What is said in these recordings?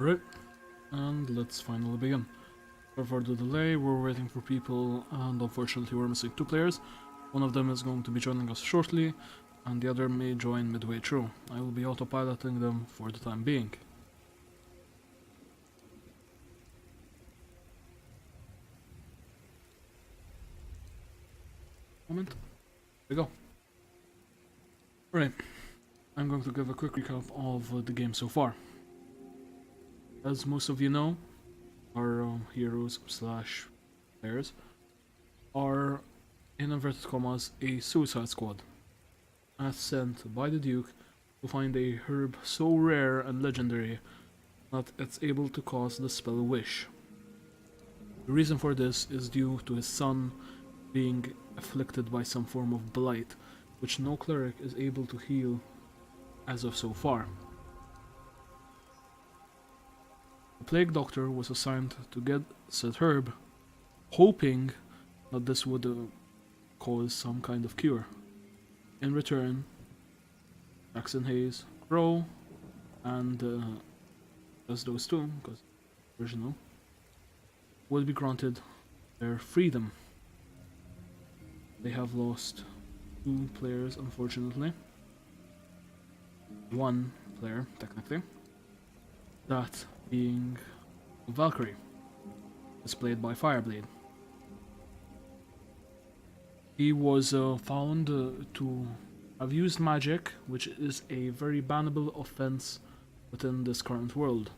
Alright, and let's finally begin. Sorry for the delay, we're waiting for people, and unfortunately we're missing two players. One of them is going to be joining us shortly, and the other may join midway through. I will be autopiloting them for the time being. Moment. There we go. Alright, I'm going to give a quick recap of the game so far. As most of you know, our heroes slash players are, in inverted commas, a suicide squad, as sent by the Duke to find a herb so rare and legendary that it's able to cause the spell Wish. The reason for this is due to his son being afflicted by some form of Blight, which no cleric is able to heal as of so far. The Plague Doctor was assigned to get said herb, hoping that this would cause some kind of cure. In return, Jackson Hayes, Crow, and just those two, because original, will be granted their freedom. They have lost two players, unfortunately. One player, technically. That being Valkyrie, is played by Fireblade. He was found to have used magic, which is a very bannable offense within this current world.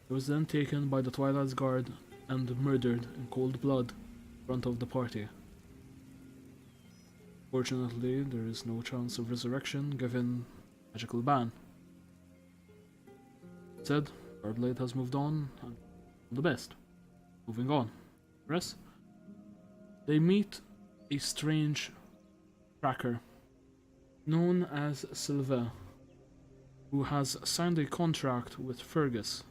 He was then taken by the Twilight's Guard and murdered in cold blood in front of the party. Fortunately, there is no chance of resurrection given magical ban. That said, Fireblade has moved on, and the best. Moving on. Press. They meet a strange tracker known as Sylvain, who has signed a contract with Fergus.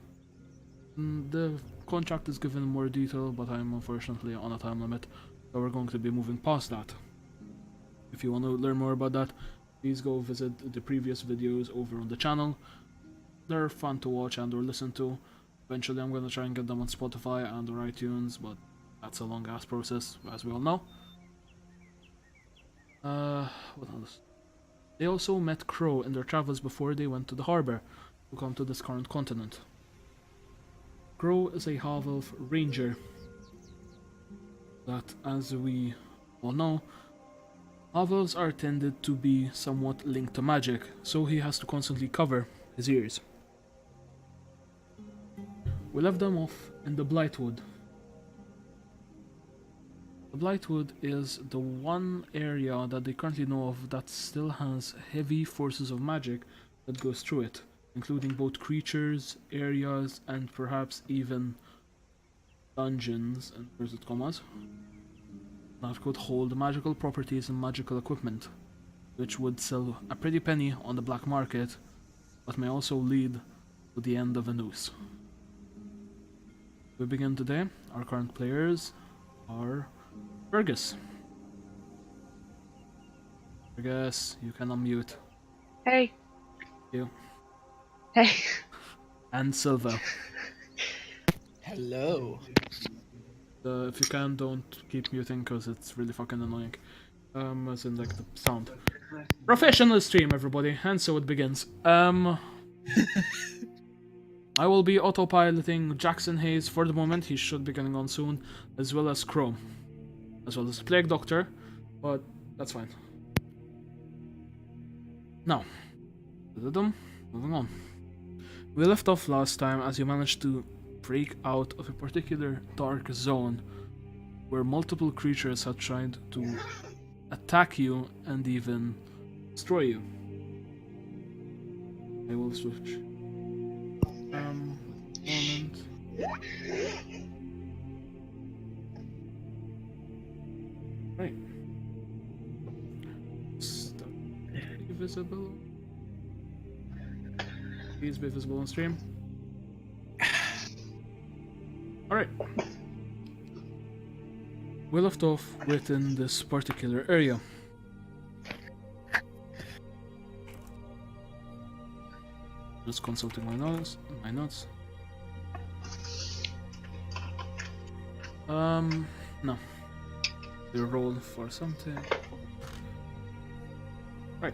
The contract is given in more detail, but I'm unfortunately on a time limit, so we're going to be moving past that. If you want to learn more about that, please go visit the previous videos over on the channel. They're fun to watch and or listen to. Eventually I'm going to try and get them on Spotify and or iTunes, but that's a long ass process, as we all know. What else? They also met Crow in their travels before they went to the harbor to come to this current continent. Crow is a half-elf ranger that, as we all know, half-elves are tended to be somewhat linked to magic, so he has to constantly cover his ears. We left them off in the Blightwood. The Blightwood is the one area that they currently know of that still has heavy forces of magic that goes through it, including both creatures, areas, and perhaps even dungeons, in inverted commas, that could hold magical properties and magical equipment, which would sell a pretty penny on the black market, but may also lead to the end of a noose. We begin today. Our current players are Fergus. Fergus, you can unmute. Hey. You. Hey. And Silva. Hello. If you can, don't keep muting because it's really fucking annoying. As in like the sound. Professional stream, everybody, and so it begins. I will be autopiloting Jackson Hayes for the moment. He should be getting on soon, as well as Crow, as well as the Plague Doctor, but that's fine. Now, moving on. We left off last time as you managed to break out of a particular dark zone where multiple creatures had tried to attack you and even destroy you. I will switch. Moment. Right. Stop. Be visible. Please be visible on stream. Alright. We left off within this particular area. Just consulting my notes. No. You roll for something. Right.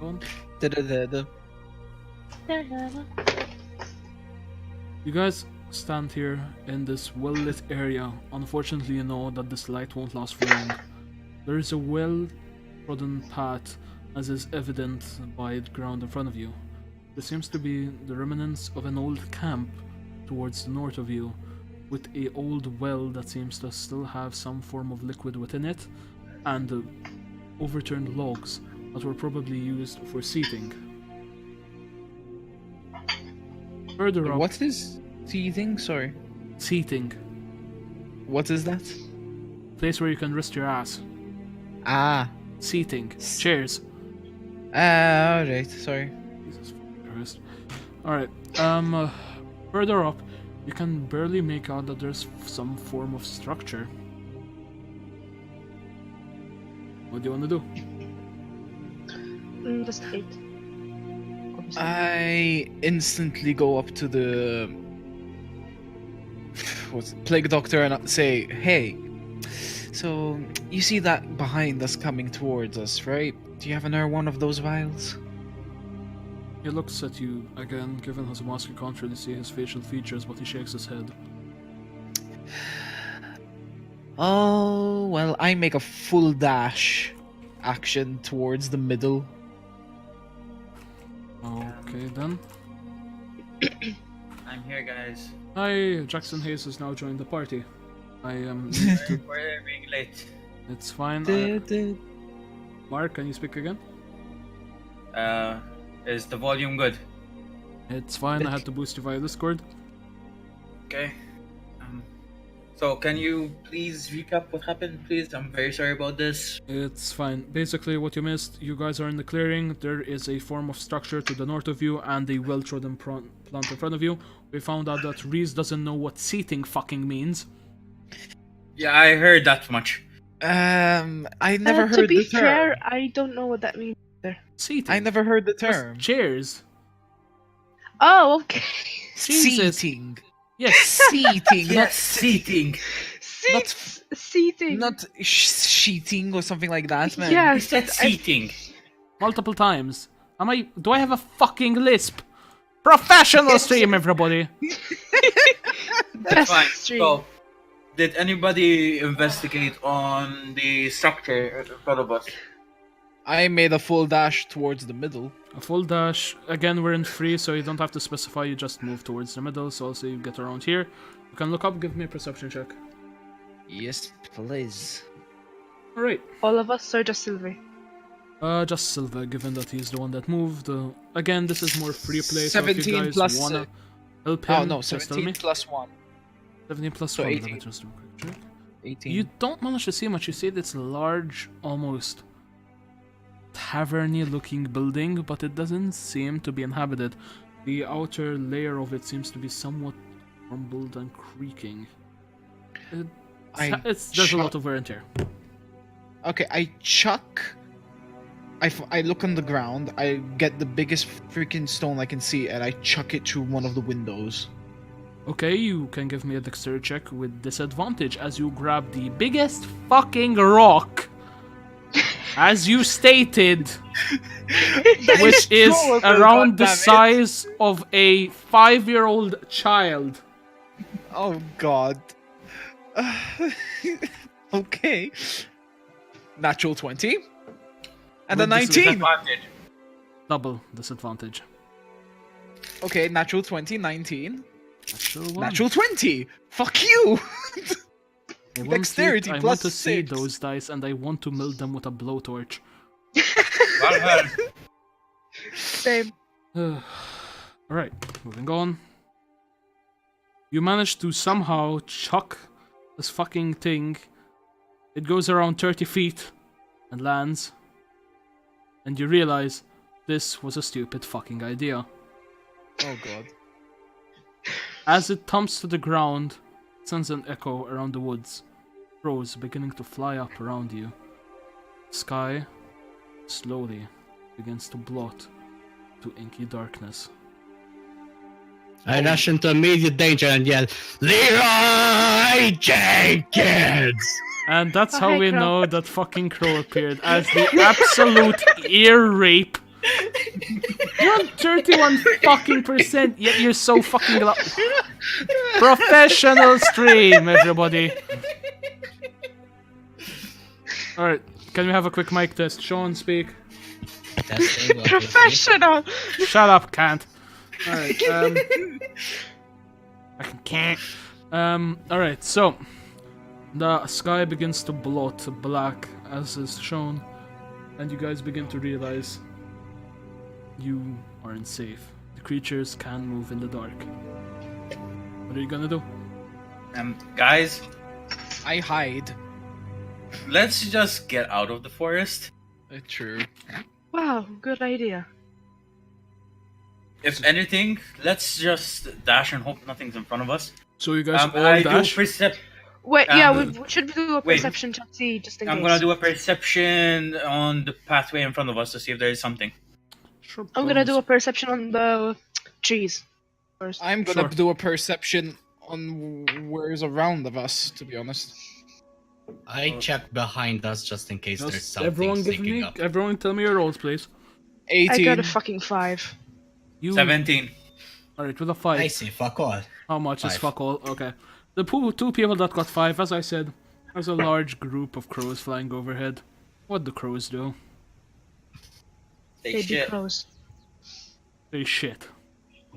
On. You guys stand here in this well-lit area. Unfortunately, you know that this light won't last for long. There is a well-trodden path, as is evident by the ground in front of you. There seems to be the remnants of an old camp towards the north of you, with a old well that seems to still have some form of liquid within it, and overturned logs that were probably used for seating. Further up, What is seating? Sorry. seating, What is that? place where you can rest your ass. Ah. Seating, chairs. Alright, sorry. Jesus Christ. Alright, further up, you can barely make out that there's some form of structure. What do you want to do? Just 8. Obviously. I instantly go up to the plague doctor and say, "Hey, so you see that behind us coming towards us, right? Do you have another one of those vials?" He looks at you again, given his mask you can't really see his facial features, but he shakes his head. Oh, well, I make a full dash action towards the middle. Okay then. I'm here, guys. Hi, Jackson Hayes has now joined the party. I am. We're being late. It's fine. Mark, can you speak again? Is the volume good? It's fine. I had to boost you via Discord. Okay. So can you please recap what happened, please? I'm very sorry about this. It's fine. Basically, what you missed, you guys are in the clearing. There is a form of structure to the north of you and a well-trodden plant in front of you. We found out that Reese doesn't know what seating fucking means. Yeah, I heard that much. I never heard To be the term. fair, I don't know what that means. Seating. I never heard the Just term. chairs. Oh, okay. Jesus. Seating. Yes. Seating. Yes, seating. Seats, seating. Not sheeting or something like that, man. He Yes, said seating. Multiple times. Do I have a fucking lisp? Professional stream, everybody. best Fine. stream. So, did anybody investigate on the structure in front of us? I made a full dash towards the middle. A full dash. Again, we're in free, so you don't have to specify. You just move towards the middle. So I'll say you get around here. You can look up. Give me a perception check. Yes, please. All right. All of us, or just Sylvie? Just Silva, given that he's the one that moved. Again, this is more free play. So if you 17 guys plus, wanna help him, Oh no, just tell 17 me. plus 1. 17 plus So 1. 18. Let me just do a quick check. 18. You don't manage to see much. You see this large, almost tavern-y looking building, but it doesn't seem to be inhabited. The outer layer of it seems to be somewhat crumbled and creaking. There's a lot of wear and tear. Okay, I chuck. I look on the ground. I get the biggest freaking stone I can see, and I chuck it through one of the windows. Okay, you can give me a dexterity check with disadvantage as you grab the biggest fucking rock, as you stated, which is around the size of a 5-year-old child. Oh god. Okay. Natural 20. And a With 19. Disadvantage. Double disadvantage. Okay, natural 20, 19. Natural one. Natural 20. Fuck you. I want Dexterity I want plus to see 6. those dice, and I want to melt them with a blowtorch. Well, Same. Alright, moving on. You manage to somehow chuck this fucking thing. It goes around 30 feet and lands. And you realize this was a stupid fucking idea. Oh god. As it thumps to the ground, it sends an echo around the woods. Crows beginning to fly up around you. Sky slowly begins to blot to inky darkness. I rush into immediate danger and yell, Leroy Jenkins! And that's Oh, how hey, we Crow. know that fucking Crow appeared as the absolute ear rape. You're on 31 fucking %, yet you're so fucking professional stream, everybody. Alright, can we have a quick mic test? Sean, speak. Professional. Shut up, can't. Alright, I can't. Alright, so the sky begins to blot black as is shown, and you guys begin to realize you aren't safe. The creatures can move in the dark. What are you gonna do? Guys, I hide. let's just get out of the forest. True. Wow, good idea. If anything, let's just dash and hope nothing's in front of us. So you guys all I dash? do Wait, Um, yeah, we should do a wait. perception check, see, just in case. I'm gonna do a perception on the pathway in front of us to see if there is something. Sure, I'm gonna do a bonus. perception on the trees first. I'm gonna Sure. do a perception on where's around of us, to be honest. I check behind us just in case there's Just something everyone give sneaking me, up. everyone tell me your rolls, please. 18. I got a fucking 5. You 17. Alright, with a 5. I say fuck all. How much is 5. fuck all? Okay. The two people that got 5, as I said, there's a large group of crows flying overhead. What do crows do? Say Baby shit. crows. They shit.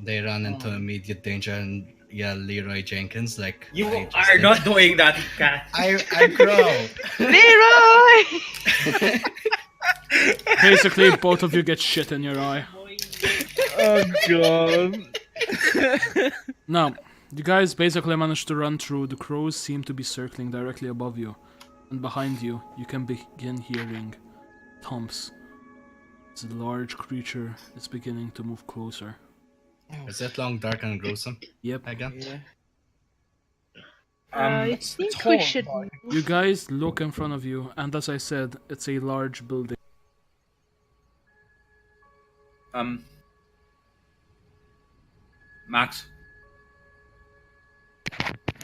They run into immediate danger and yell Leroy Jenkins like You I just are did. not doing that, cat. I grow. Leroy! Basically, both of you get shit in your eye. Oh god. Now, you guys basically managed to run through. The crows seem to be circling directly above you. And behind you, you can begin hearing thumps. This large creature is beginning to move closer. Is it long, dark, and gruesome Yep. again? Yeah. I think it's we hard, should but- You guys look in front of you, and as I said, it's a large building. Max,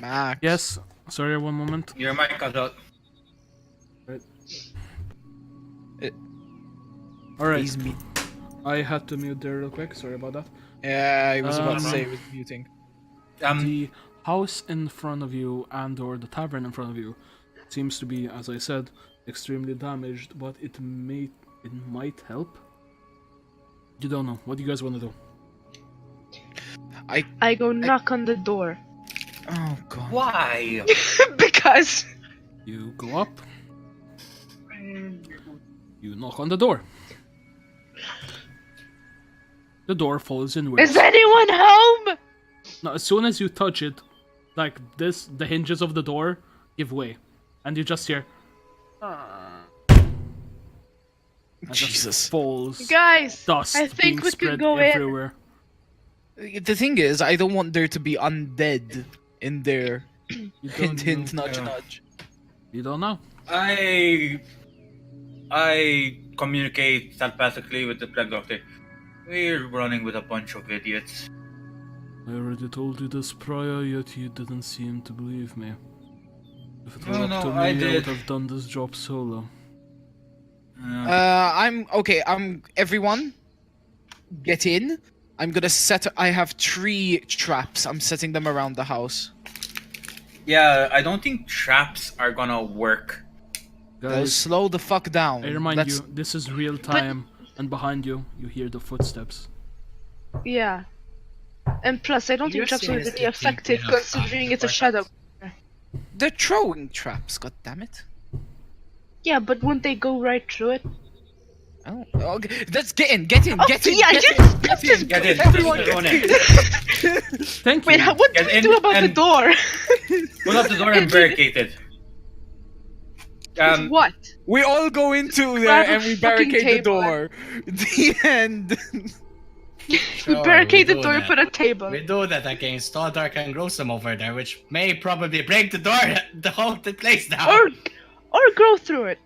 Max. Yes, sorry, one moment. your mic cut out. Alright, He's me. I had to mute there real quick, sorry about that. Yeah, I was about to Um, say it was muting. The house in front of you and or the tavern in front of you seems to be, as I said, extremely damaged, but it might help. You don't know. What do you guys want to do? I go knock on the door. Oh god. Why? Because... You go up, you knock on the door. The door falls inwards. Is anyone home? Now, as soon as you touch it, like this, the hinges of the door give way, and you just hear. And just Jesus. falls. Guys, Dust I think being we can spread go in. everywhere. The thing is, I don't want there to be undead in there. You Hint, don't hint, know. nudge, Yeah. nudge. You don't know. I communicate telepathically with the plague doctor. We're running with a bunch of idiots. I already told you this prior, yet you didn't seem to believe me. If it were No, up no, to me, I I did. would have done this job solo. I'm okay. Everyone, get in. I'm gonna set. I have 3 traps. I'm setting them around the house. Yeah, I don't think traps are gonna work. Guys, Slow the fuck down. I remind Let's- you, this is real time, and behind you, you hear the footsteps. Yeah. And plus, I don't think You traps will be seriously think effective we have considering time it's a for shadow. They're throwing traps. God damn it. Yeah, but wouldn't they go right through it? Oh, okay. Let's get in. Get in. Oh, Get in. yeah, Get yes, in. Get in. Get in. Everyone Just get go in. in. Thank Wait, you! what do Get we in do about the and- door? Pull up the door and barricade it. What? We all go into there Grab a and we fucking barricade the table. door. The end. Sure, We barricade we the do door and that. put a table. We do that against all dark and gruesome over there, which may probably break the door, the whole place down. Or go through it.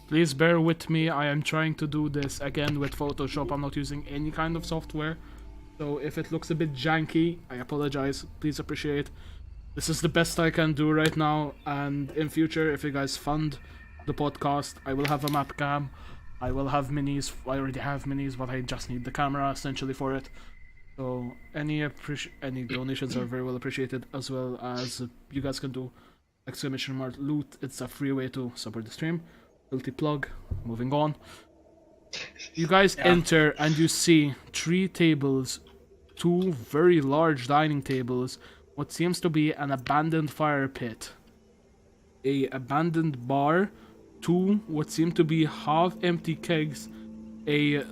Please bear with me. I am trying to do this again with Photoshop. I'm not using any kind of software. So if it looks a bit janky, I apologize. Please appreciate. This is the best I can do right now. And in future, if you guys fund the podcast, I will have a map cam. I will have minis. I already have minis, but I just need the camera essentially for it. So any donations are very well appreciated, as well as you guys can do ! loot. It's a free way to support the stream. Guilty plug. Moving on. You guys enter and you see 3 tables, 2 very large dining tables, what seems to be an abandoned fire pit, a abandoned bar, 2 what seem to be half-empty kegs, a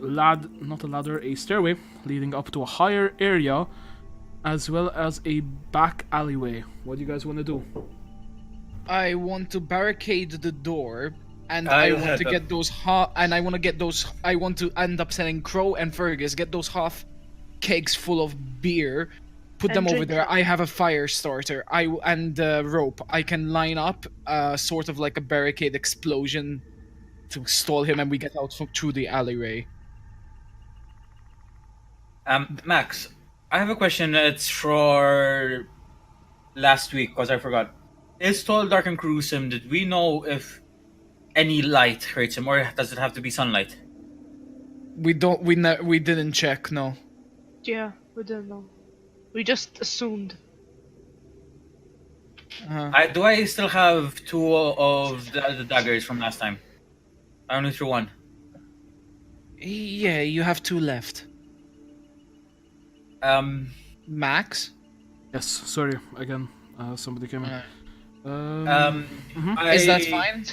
stairway leading up to a higher area, as well as a back alleyway. What do you guys want to do? I want to barricade the door, and I want to get those I want to end up selling Crow and Fergus. Get those half kegs full of beer. Put them over there. I have a fire starter. And rope. I can line up sort of like a barricade explosion to stall him, and we get out through the alleyway. Max, I have a question. It's for last week because I forgot. Is tall, dark, and gruesome? Did we know if any light hurts him, or does it have to be sunlight? We didn't check. No. Yeah, we didn't know. We just assumed. Do I still have 2 of the daggers from last time? I only threw 1. Yeah, you have 2 left. Max? Yes, sorry, again, somebody came in. Is that fine?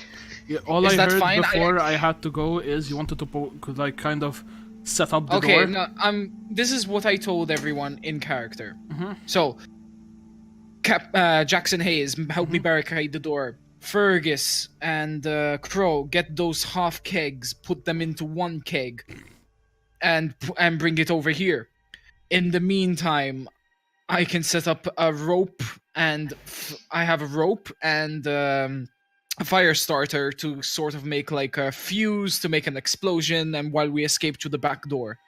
Yeah, all I heard before I had to go is you wanted to kind of set up the door. Okay, no, this is what I told everyone in character. So, Jackson Hayes, help me barricade the door. Fergus and Crow, get those half kegs, put them into 1 keg, and bring it over here. In the meantime, I can set up a rope, and I have a rope and a fire starter to sort of make like a fuse to make an explosion, and while we escape to the back door.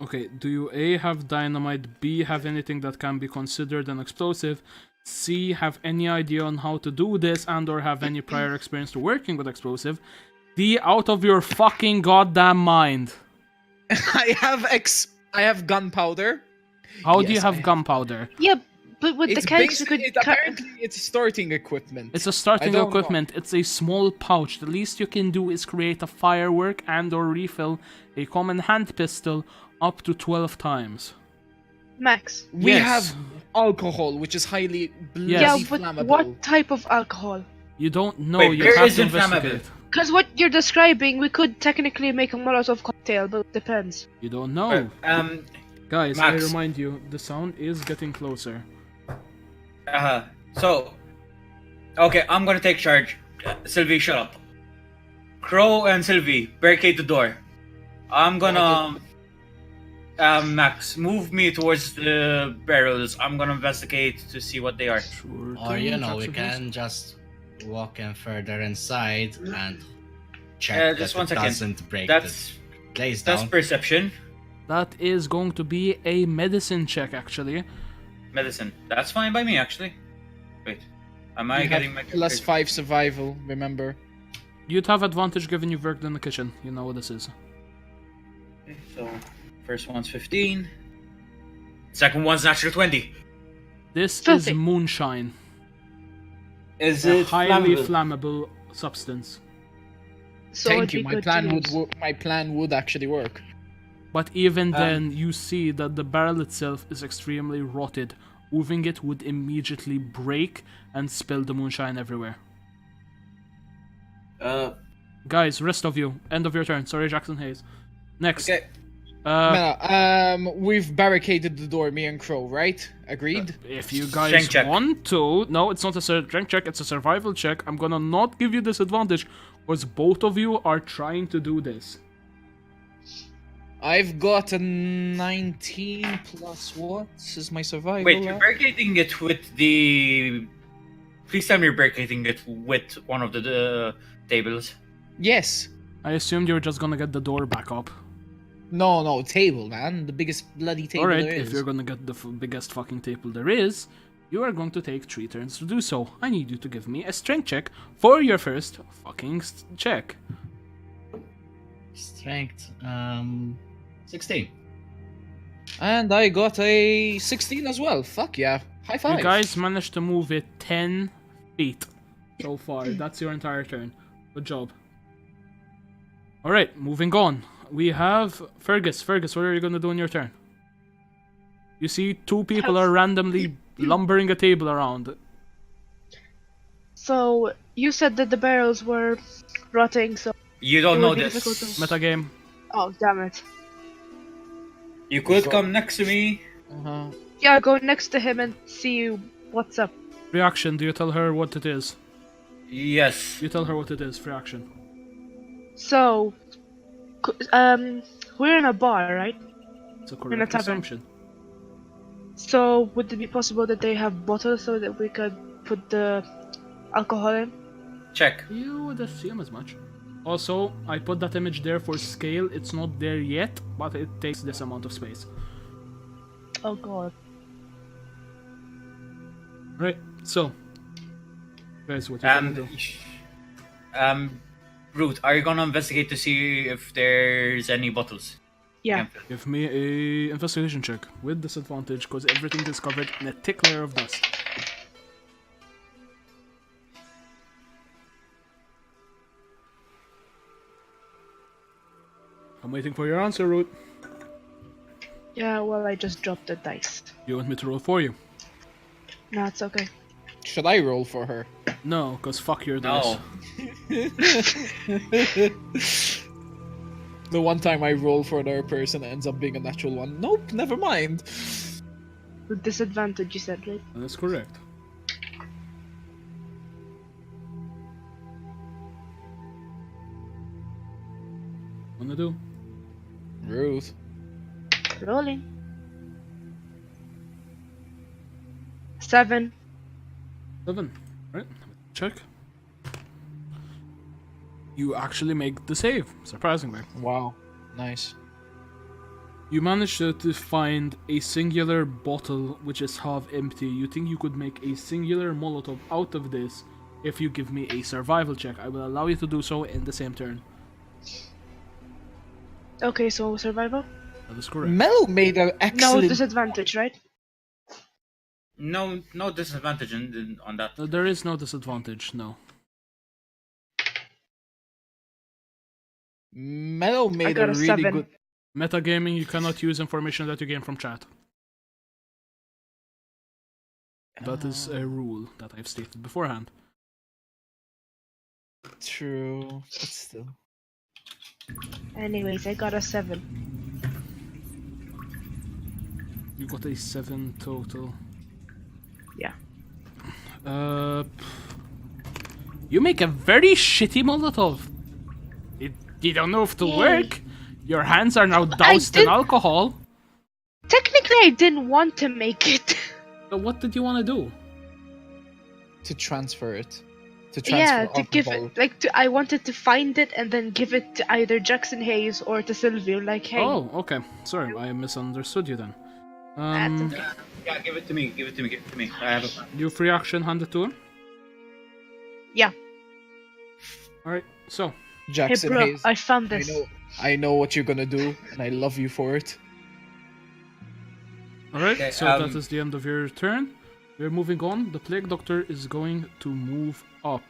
Okay, do you A, have dynamite, B, have anything that can be considered an explosive, C, have any idea on how to do this and or have any prior experience to working with explosive, D, out of your fucking goddamn mind? I have gunpowder. How do you have gunpowder? Yeah, but with the kegs, apparently it's starting equipment. It's a starting equipment. It's a small pouch. The least you can do is create a firework and or refill a common hand pistol up to 12 times. Max. We have alcohol, which is highly flammable. But what type of alcohol? You don't know. Wait, you have to inflammable. investigate. Because what you're describing, we could technically make a Molotov cocktail, but it depends. You don't know. Guys, Max. I remind you, the sound is getting closer. So, okay, I'm gonna take charge. Sylvie, shut up. Crow and Sylvie, barricade the door. I'm gonna... Max, move me towards the barrels. I'm gonna investigate to see what they are. Sure Or thing, we Jackson can just walk in further inside and check just that one it second. doesn't break That's the place down. That's perception. That is going to be a medicine check, actually. Medicine. That's fine by me, actually. Wait. Am I You getting have my... +5 survival, remember? You'd have advantage given you've worked in the kitchen. You know what this is. Okay, so, first one's 15. Second one's natural 20. This Filthy. is moonshine. Is A it highly flammable? flammable substance. So Thank you. it'd be My good plan to would use. my plan would actually work. But even then, you see that the barrel itself is extremely rotted. Moving it would immediately break and spill the moonshine everywhere. Guys, rest of you. End of your turn. Sorry, Jackson Hayes. Next. Okay. We've barricaded the door, me and Crow, right? Agreed? If you guys Strength check. want to... No, it's not a strength check, it's a survival check. I'm gonna not give you disadvantage, because both of you are trying to do this. I've got a 19 plus what is my survival? Wait, you're barricading it with the Please tell me you're barricading it with one of the tables. Yes. I assumed you were just gonna get the door back up. No, table, man. The biggest bloody table Alright, there is. if you're gonna get the biggest fucking table there is, you are going to take 3 turns to do so. I need you to give me a strength check for your first fucking check. Strength. 16. And I got a 16 as well. Fuck yeah. High five. You guys managed to move it 10 feet so far. That's your entire turn. Good job. Alright, moving on. We have Fergus. Fergus, what are you gonna do in your turn? You see 2 people are randomly lumbering a table around. So you said that the barrels were rotting, so You don't it know would be this. difficult to... Metagame. Oh, damn it. You could come next to me. Uh-huh. Yeah, go next to him and see what's up. Reaction, do you tell her what it is? Yes. You tell her what it is, free action. So, we're in a bar, right? It's a In a correct tavern. assumption. So, would it be possible that they have bottles so that we could put the alcohol in? Check. You would assume as much. Also, I put that image there for scale. It's not there yet, but it takes this amount of space. Oh god. Right, so. Guys, what you gonna do? Root, are you gonna investigate to see if there's any bottles? Yeah. Give me a investigation check with disadvantage because everything is covered in a thick layer of dust. I'm waiting for your answer, Root. Yeah, well, I just dropped the dice. You want me to roll for you? No, it's okay. Should I roll for her? No, because fuck your dice. No. The one time I roll for another person, it ends up being a natural one. Nope, never mind. With disadvantage, you said, right? That's correct. Wanna do? Ruth. Rolling. 7. 7. Right, check. You actually make the save, surprisingly. Wow. Nice. You managed to find a singular bottle which is half empty. You think you could make a singular Molotov out of this if you give me a survival check. I will allow you to do so in the same turn. Okay, so survival? That is correct. Mel made an No excellent. disadvantage, right? No disadvantage on that. There is no disadvantage, no. Melo I made got a a really 7. good. Metagaming, you cannot use information that you gain from chat. That is a rule that I've stated beforehand. True, but still. Anyways, I got a 7. You got a 7 total. Yeah. You make a very shitty Molotov. You don't know if it'll Yay. work. Your hands are now doused in did- alcohol. Technically, I didn't want to make it. So what did you want to do? To transfer it. To Yeah, transfer to give alcohol. it, I wanted to find it and then give it to either Jackson Hayes or to Sylvia. Like, hey, Oh, okay. Sorry, I misunderstood you then. that's okay. Yeah, give it to me. Give it to me. I have it. You free action hand it to him? Yeah. Alright, so. Hey, Jackson bro, Hayes. I found this. I know what you're gonna do, and I love you for it. Alright, Okay, so that is the end of your turn. We're moving on. The Plague Doctor is going to move up.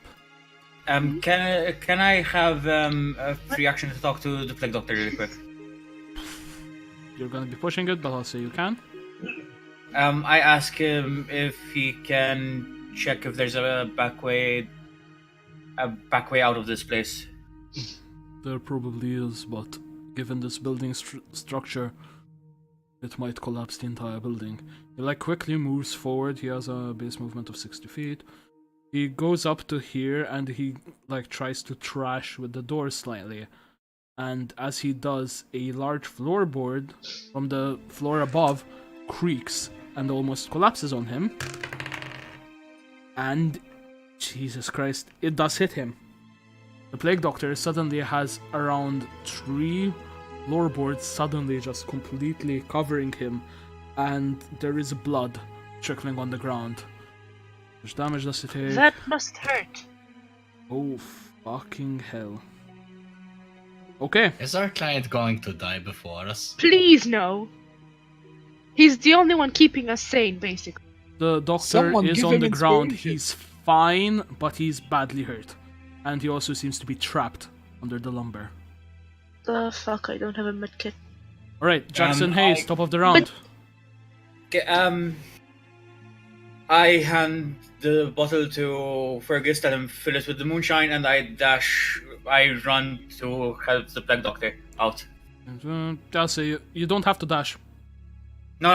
Can I have a free action to talk to the Plague Doctor really quick? You're gonna be pushing it, but I'll say you can. I ask him if he can check if there's a back way out of this place. There probably is, but given this building structure, it might collapse the entire building. He quickly moves forward. He has a base movement of 60 feet. He goes up to here and he tries to trash with the door slightly. And as he does, a large floorboard from the floor above creaks and almost collapses on him. And Jesus Christ, it does hit him. The Plague Doctor suddenly has around 3 floorboards suddenly just completely covering him, and there is blood trickling on the ground. How much damage does it take? That must hurt. Oh, fucking hell. Okay. Is our client going to die before us? Please no. He's the only one keeping us sane, basically. The doctor Someone is give on him the ground. inspiration. He's fine, but he's badly hurt. And he also seems to be trapped under the lumber. The fuck, I don't have a medkit. Alright, Jackson Hayes, top of the round. Okay, I hand the bottle to Fergus, tell him fill it with the moonshine, and I run to help the Plague Doctor out. I'll say you don't have to dash. No,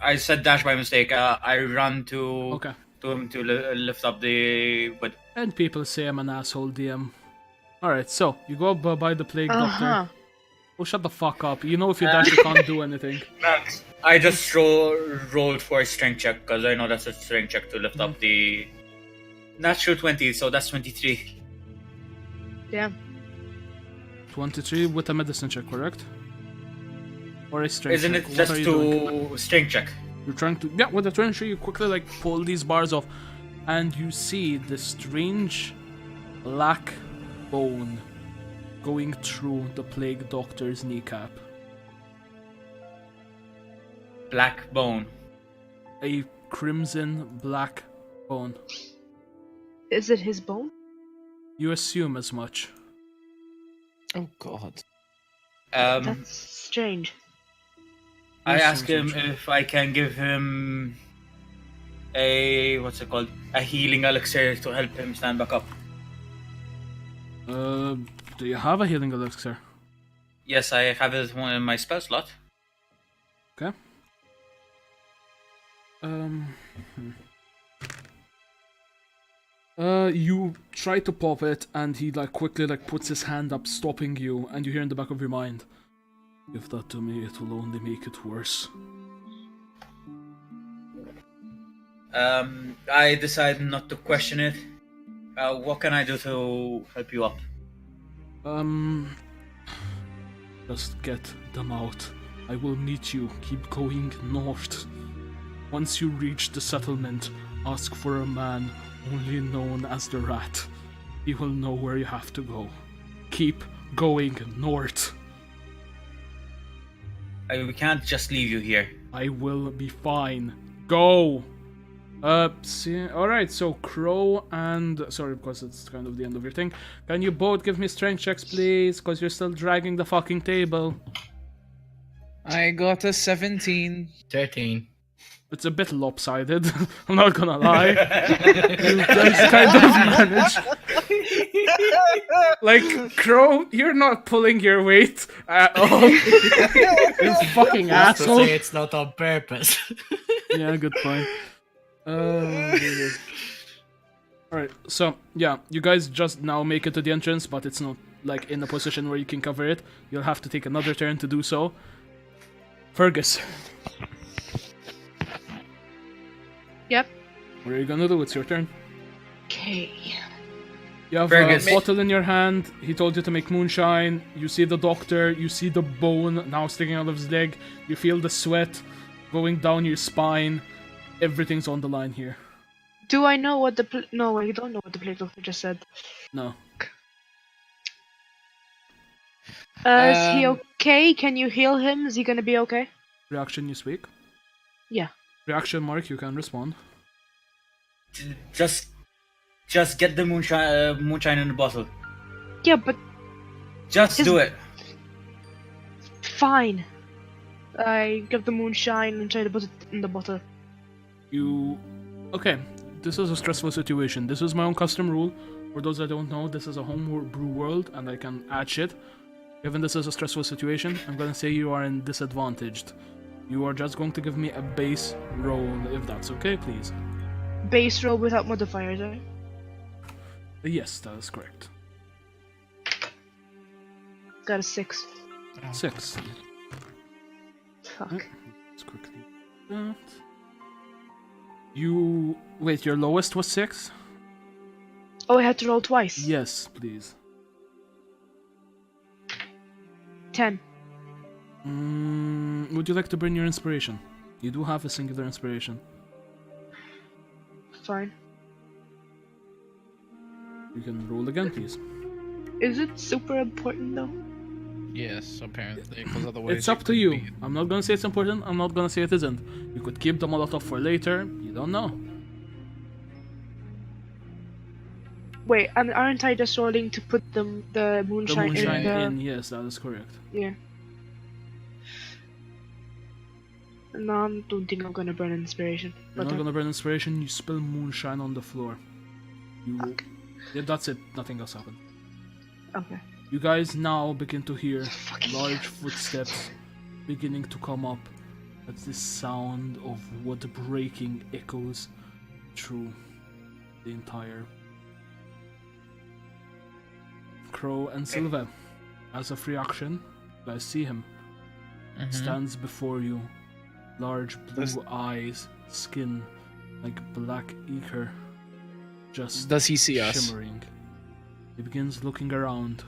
I said dash by mistake. I run to Okay. him to lift up the wood. And people say I'm an asshole DM. Alright, so you go up by the Plague Uh-huh. Doctor. Oh, shut the fuck up. You know if you dash, you can't do anything. I just rolled for a strength check because I know that's a strength check to lift up the natural 20, so that's 23. Damn. 23 with a medicine check, correct? Or a strength Isn't check? it What just are you doing? to strength check? You're trying to... Yeah, with the strength check, you quickly like pull these bars off. And you see the strange black bone going through the Plague Doctor's kneecap. Black bone. A crimson black bone. Is it his bone? You assume as much. Oh god. That's strange. I Yes, ask him unfortunately. if I can give him a a healing elixir to help him stand back up. Do you have a healing elixir? Yes, I have it in my spell slot. Okay. You try to pop it, and he like quickly like puts his hand up, stopping you, and you hear in the back of your mind, "Give that to me; it will only make it worse." I decide not to question it. What can I do to help you up? Just get them out. I will meet you. Keep going north. Once you reach the settlement, ask for a man only known as the Rat. He will know where you have to go. Keep going north. We can't just leave you here. I will be fine. Go! Alright, so Crow and... Sorry, because it's kind of the end of your thing. Can you both give me strength checks, please? Because you're still dragging the fucking table. I got a 17. 13. It's a bit lopsided, I'm not gonna lie. You guys kind of manage. Like, Crow, you're not pulling your weight at all. You fucking Just to asshole. say it's not on purpose. Yeah, good point. Alright, so, yeah, you guys just now make it to the entrance, but it's not, like, in a position where you can cover it. You'll have to take another turn to do so. Fergus. Yep. What are you gonna do? It's your turn. Okay. You have Fergus. a bottle in your hand. He told you to make moonshine. You see the doctor. You see the bone now sticking out of his leg. You feel the sweat going down your spine. Everything's on the line here. Do I know what the No, I don't know what the Plague Doctor just said. No. Is he okay? Can you heal him? Is he gonna be okay? Reaction, you speak. Yeah. Reaction, Mark, you can respond. Just get the moonshine in the bottle. Yeah, but Just do it. fine. I give the moonshine and try to put it in the bottle. Okay, this is a stressful situation. This is my own custom rule. For those that don't know, this is a homebrew world, and I can add shit. Given this is a stressful situation, I'm gonna say you are in disadvantaged. You are just going to give me a base roll, if that's okay, please. Base roll without modifiers, right? Yes, that is correct. Got a 6. 6. Fuck. Let's quickly do that. Wait, your lowest was 6? Oh, I had to roll twice. Yes, please. 10. Would you like to burn your inspiration? You do have a singular inspiration. Fine. You can roll again, please. Is it super important though? Yes, apparently, because otherwise It's up to you. I'm not gonna say it's important. I'm not gonna say it isn't. You could keep the Molotov for later. You don't know. Wait, and aren't I just rolling to put the The moonshine, moonshine in the... in, yes, that is correct. Yeah. No, I don't think I'm gonna burn inspiration. You're But not gonna burn inspiration. You spill moonshine on the floor. You. Okay. Yeah, that's it. Nothing else happened. Okay. You guys now begin to hear Fucking large yes. footsteps beginning to come up as the sound of wood breaking echoes through the entire. Crow and Silva, as of reaction, you guys see him. Stands before you, large blue eyes, skin like black ichor, just Does he see us? shimmering. He begins looking around.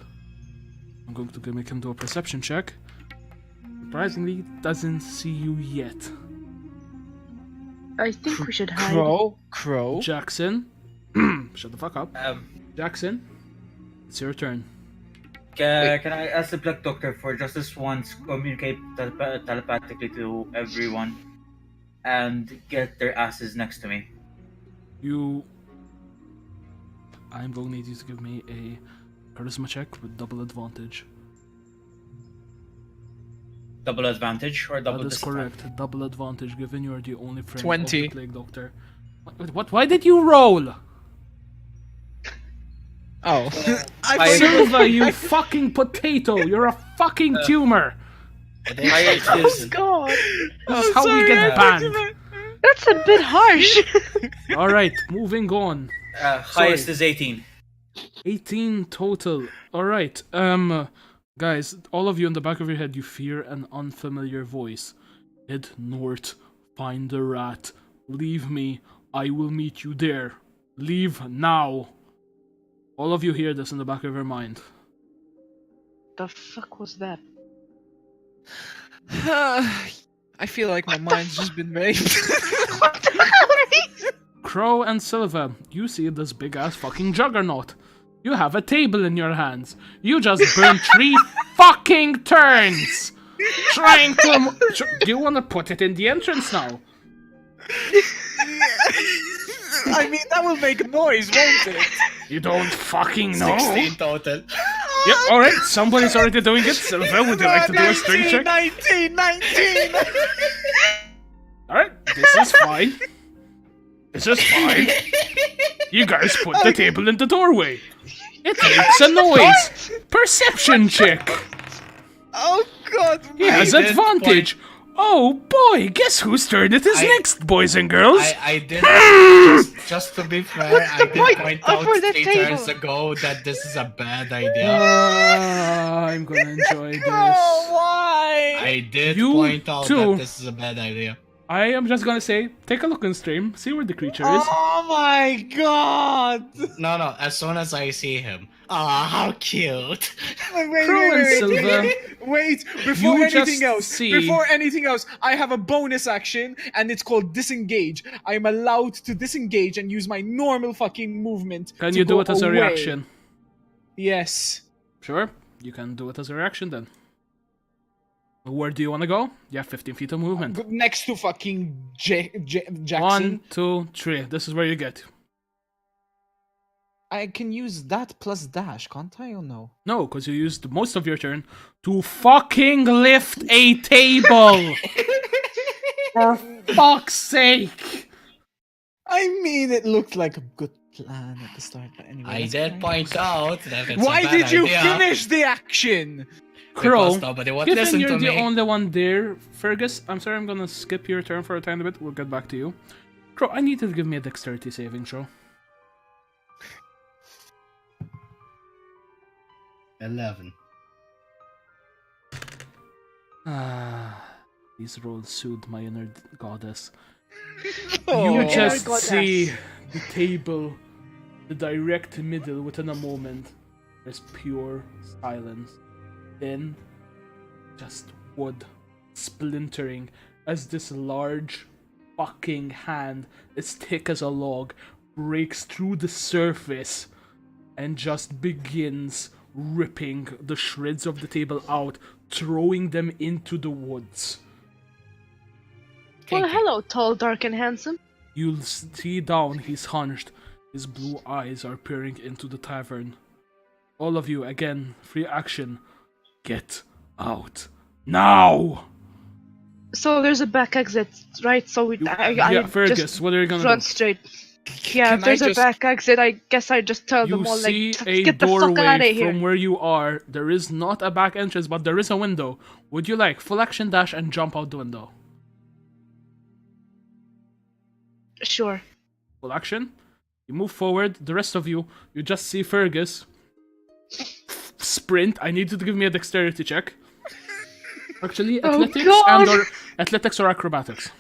I'm going to make him do a perception check. Surprisingly, doesn't see you yet. I think we should hide. Crow. Jackson, shut the fuck up. Jackson, it's your turn. Can I ask the Black Doctor for just this once communicate telepathically to everyone and get their asses next to me? I'm going to need you to give me a charisma check with double advantage. Double advantage or double That is disadvantage? correct. Double advantage, given you are the only friend 20. of the Plague Doctor. What? Why did you roll? Oh. Silva, you fucking potato! You're a fucking tumor! Highest Oh is god! This is how we get banned. That's a bit harsh! Alright, moving on. highest is 18. 18 total. Alright, guys, all of you in the back of your head, you fear an unfamiliar voice. Head north, find the rat. Leave me, I will meet you there. Leave now. All of you hear this in the back of your mind. The fuck was that? I feel like my mind's just been raped. What the hell? Crow and Silva, you see this big ass fucking juggernaut. You have a table in your hands. You just burned 3 fucking turns trying to. Do you want to put it in the entrance now? I mean, that will make noise, won't it? You don't fucking know. 16 total. Yep, alright, somebody's already doing it. Silva, would you like to do a string check? 19! Alright, this is fine. This is fine. You guys put the table in the doorway. It makes a noise. Perception check. Oh god! He has I did advantage. Oh boy, guess whose turn it is next, boys and girls? I did. just to be fair, What's I the did point point of out for the 3 table? turns ago that this is a bad idea. I'm gonna enjoy this. Why? I did You point out too. that this is a bad idea. I am just gonna say, take a look on stream, see where the creature is. Oh my god! No, as soon as I see him. Ah, how cute. Wait, Crow and Silva, Wait, before you anything just else, see- I have a bonus action, and it's called disengage. I am allowed to disengage and use my normal fucking movement. Can to you do go it as a away. reaction? Yes. Sure, you can do it as a reaction then. Where do you want to go? You have 15 feet of movement. Next to fucking Jackson. 1, 2, 3. This is where you get. I can use that plus dash, can't I, or no? No, because you used most of your turn to fucking lift a table! For fuck's sake! I mean, it looked like a good plan at the start, but anyway. I that's did fine. point out that it's Why a bad did you idea. finish the action? Crow, Because nobody would given listen you're to the me. only one there, Fergus, I'm sorry I'm gonna skip your turn for a tiny bit, we'll get back to you. Crow, I need you to give me a dexterity saving throw. 11. These rolls soothed my inner goddess. Oh, You just goddess. see the table the direct middle within a moment. There's pure silence. Then, just wood splintering as this large fucking hand, as thick as a log, breaks through the surface and just begins ripping the shreds of the table out, throwing them into the woods. Well, hello, tall, dark, and handsome. You'll see down, he's hunched. His blue eyes are peering into the tavern. All of you, again, free action. Get out. Now! So there's a back exit, right? So I Fergus, just what are you gonna run do? straight. Yeah, Can if there's I a just- back exit, I guess I just tell You them all, see like, a get the fuck out of doorway here. from where you are. There is not a back entrance, but there is a window. Would you like full action dash and jump out the window? Sure. Full action. You move forward. The rest of you, you just see Fergus sprint. I need you to give me a dexterity check. Actually, Oh, athletics God. or athletics or acrobatics.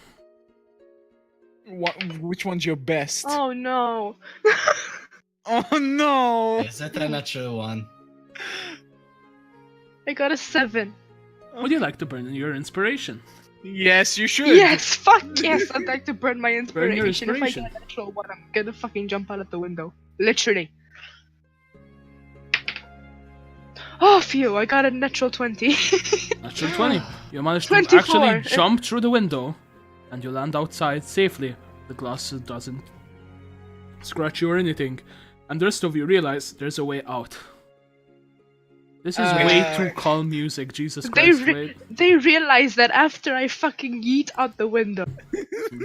Which one's your best? Oh no. Oh no! Is that a natural one? I got a 7. Would you like to burn your inspiration? Yes, you should. Yes, fuck yes, I'd like to burn my Burn your inspiration. If I inspiration. get a natural one, I'm gonna fucking jump out of the window. Literally. Oh, phew, I got a natural 20. Natural 20. You managed to 24. actually jump through the window, and you land outside safely. The glass doesn't scratch you or anything. And the rest of you realize there's a way out. This is way too calm music, Jesus They Christ. they realize that after I fucking yeet out the window.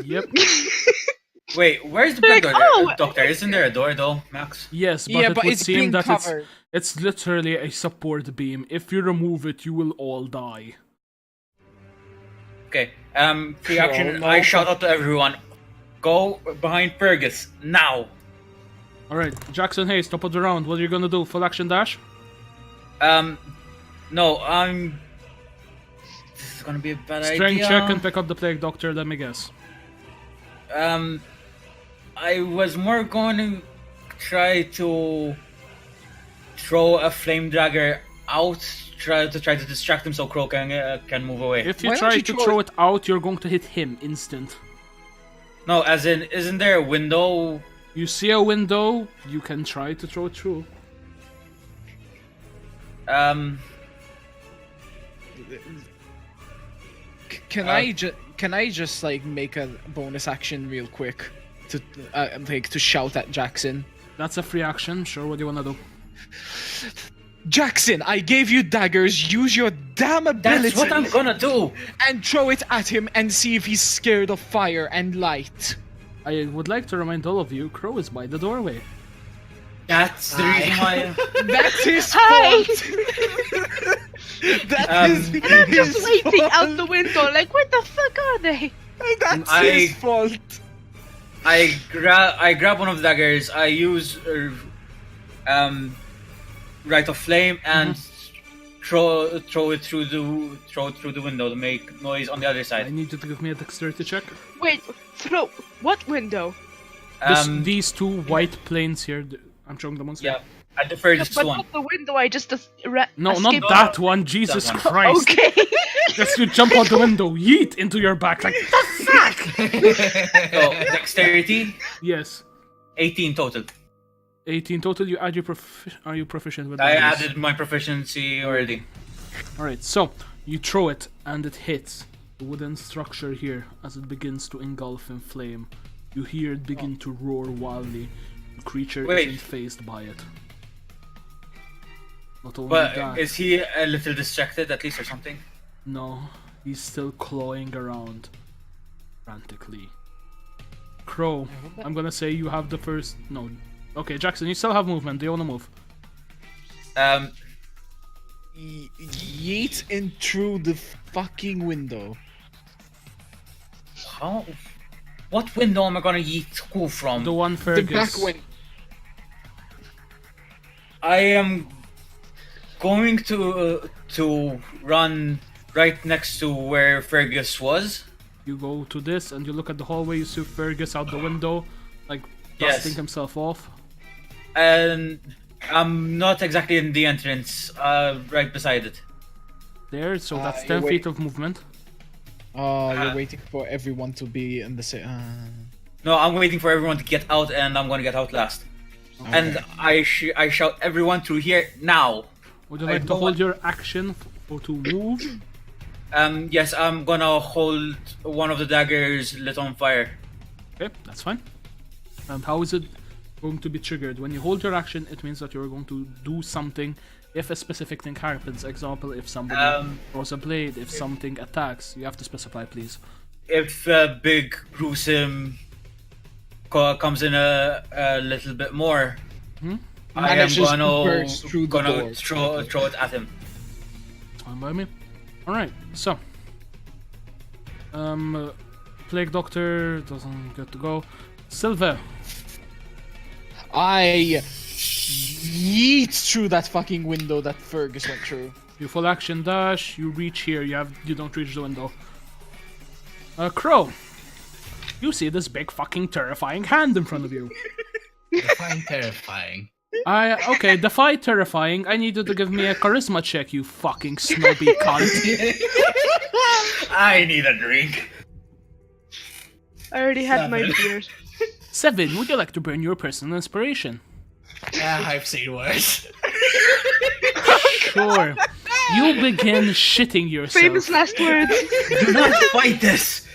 Yep. Wait, where's the Like, back door? oh! Doctor, isn't there a door though, Max? Yes, but Yeah, it but would it's seem being that covered. it's literally a support beam. If you remove it, you will all die. Okay, free Sure, action. no, I shout out to everyone. Go behind Fergus, now! Alright, Jackson Hayes, top of the round. What are you gonna do? Full action dash? No, this is gonna be a bad Strength idea. check and pick up the plague doctor, let me guess. I was more going to try to throw a flame dagger out, try to distract him so Crow can move away. If you Why don't try you to throw throw it out, you're going to hit him instant. No, as in, isn't there a window? You see a window, you can try to throw it through. Can I just like make a bonus action real quick to to shout at Jackson? That's a free action, sure, what do you wanna do? Jackson, I gave you daggers. Use your damn ability That's what I'm gonna do. and throw it at him and see if he's scared of fire and light. I would like to remind all of you, Crow is by the doorway. That's the reason why. That's his Hi! fault. That Um, is I'm just his waiting fault. out the window, like, what the fuck are they? That's I- his fault. I grab one of the daggers. I use Rite of Flame and throw it through the window to make noise on the other I side. need you to give me a dexterity check. Wait, throw what window? These two white planes here, I'm showing them on screen. Yeah, at the furthest But one. not the window, I just No, escaped. not that one, Jesus That one. Christ. Okay. Just you jump out the window, yeet into your back, like, the fuck? So dexterity, Yes. 18 total. 18 total, you add your are you proficient with I daggers? added my proficiency already. Alright, so you throw it and it hits the wooden structure here as it begins to engulf in flame. You hear it begin to roar wildly. The creature Wait. isn't phased by it. Not only But that, is he a little distracted at least or something? no, he's still clawing around frantically. Crow, I'm gonna say you have the first. No. Okay, Jackson, you still have movement. Do you wanna move? Yeet in through the fucking window. How? What window am I gonna yeet who from? The one The Fergus. back window. I am going to run right next to where Fergus was. You go to this and you look at the hallway. You see Fergus out the window, like Yes. dusting himself off. And I'm not exactly in the entrance, right beside it. There, so that's you're 10 feet of movement. Oh, you're waiting for everyone to be in the same. No, I'm waiting for everyone to get out, and I'm gonna get out last. And I shout everyone through here now. Would you I like to don't hold want- your action or to move? Yes, I'm gonna hold one of the daggers lit on fire. Okay, that's fine. And how is it going to be triggered? When you hold your action, it means that you're going to do something if a specific thing happens. Example, if somebody throws a blade, if something attacks. You have to specify, please. If big gruesome comes in a little bit more, I am Manages to burst gonna through the door. throw it at him. It's fine by me. Alright, so. Plague Doctor doesn't get to go. Silva, I yeet through that fucking window that Fergus went through. you full action dash, you reach here, you don't reach the window. Crow, you see this big fucking terrifying hand in front of you. Define terrifying. Okay, defy terrifying. I need you to give me a charisma check, you fucking snobby cunt. I need a drink. I already had my beer. 7, would you like to burn your personal inspiration? Yeah, I've seen worse. Sure. You begin shitting yourself. Famous last words. Do not fight this.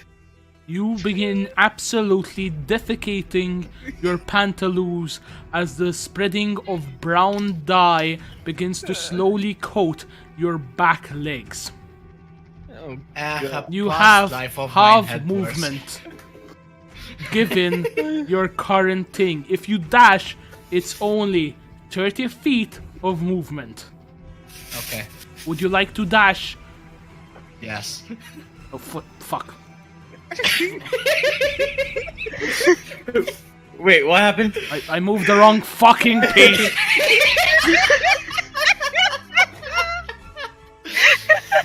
You begin absolutely defecating your pantaloons as the spreading of brown dye begins to slowly coat your back legs. You have half movement given your current thing. If you dash, it's only 30 feet of movement. Okay. Would you like to dash? Yes. Oh, fuck. Wait, what happened? I moved the wrong fucking page.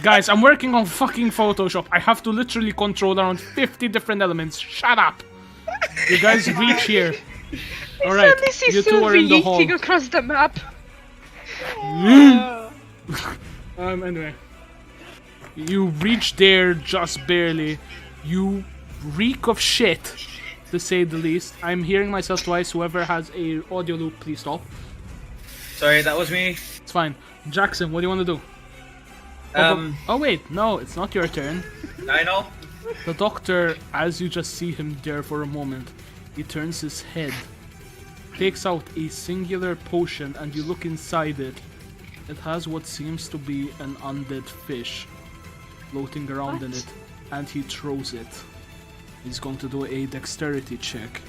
Guys, I'm working on fucking Photoshop. I have to literally control around 50 different elements. Shut up. You guys reach here. Alright, Suddenly see you two are in the hall. yeeting across the map. Anyway. You reach there just barely. You reek of shit, to say the least. I'm hearing myself twice. Whoever has a audio loop, please stop. Sorry, that was me. It's fine. Jackson, what do you want to do? Oh wait, no, it's not your turn. I know. The doctor, as you just see him there for a moment, he turns his head, takes out a singular potion, and you look inside it. It has what seems to be an undead fish floating around in it, and he throws it. He's going to do a dexterity check.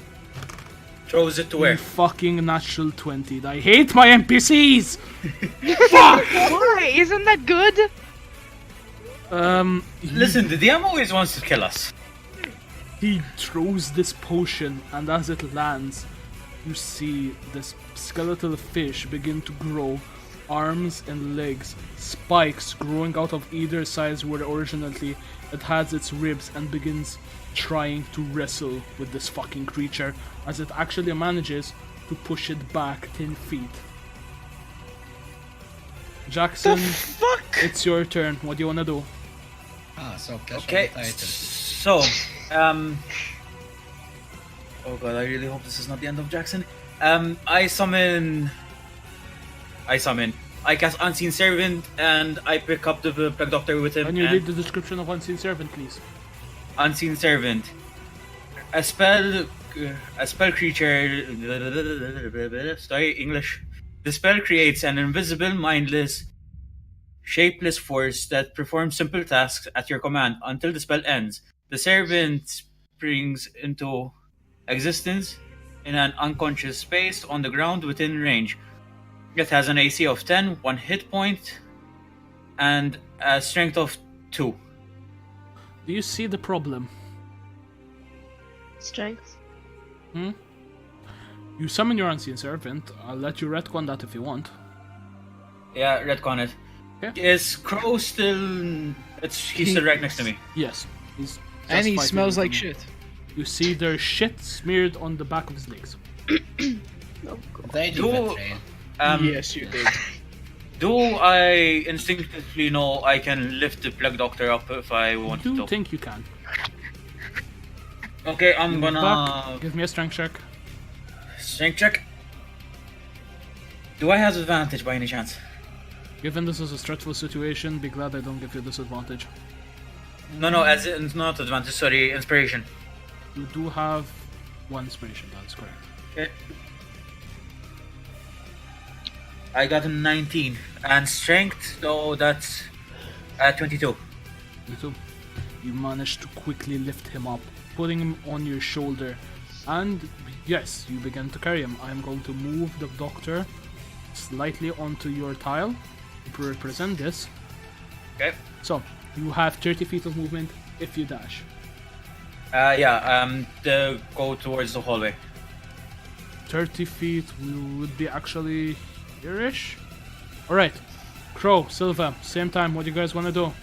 Throws it to where? Fucking natural 20. I hate my NPCs! Why? Isn't that good? Listen, the DM always wants to kill us. He throws this potion, and as it lands, you see this skeletal fish begin to grow. Arms and legs, spikes growing out of either side where originally it has its ribs, and begins trying to wrestle with this fucking creature as it actually manages to push it back 10 feet. Jackson, it's your turn. What do you want to do? So catch Okay, the title. so, oh god, I really hope this is not the end of Jackson. I cast Unseen Servant, and I pick up the Plague Doctor with him. Can you and read the description of Unseen Servant, please? Unseen Servant. A spell creature. Sorry, English. The spell creates an invisible, mindless, shapeless force that performs simple tasks at your command until the spell ends. The servant springs into existence in an unconscious space on the ground within range. It has an AC of 10, 1 hit point, and a strength of 2. Do you see the problem? Strength. You summon your Unseen Servant. I'll let you retcon that if you want. Yeah, retcon it. Okay. Is Crow still... He's still right next to me. Yes. He's And he fighting smells with like me. shit. You see there's shit smeared on the back of his legs. Oh, God. They do Do- betrayal. Yes, you did. Do I instinctively know I can lift the Plague Doctor up if I I want do to? think you can. Okay, I'm Move gonna back. Give me a strength check. strength check. Do I have advantage by any chance? Given this is a stressful situation, be glad I don't give you disadvantage. No, as in not advantage. Sorry, inspiration. You do have one inspiration, that's correct. Okay. I got a 19 and strength, so that's 22. You too. You managed to quickly lift him up, putting him on your shoulder, and yes, you begin to carry him. I am going to move the doctor slightly onto your tile to represent this. Okay. So, you have 30 feet of movement if you dash. Go towards the hallway. 30 feet would be actually here-ish. Alright, Crow, Silva, same time, what do you guys want to do?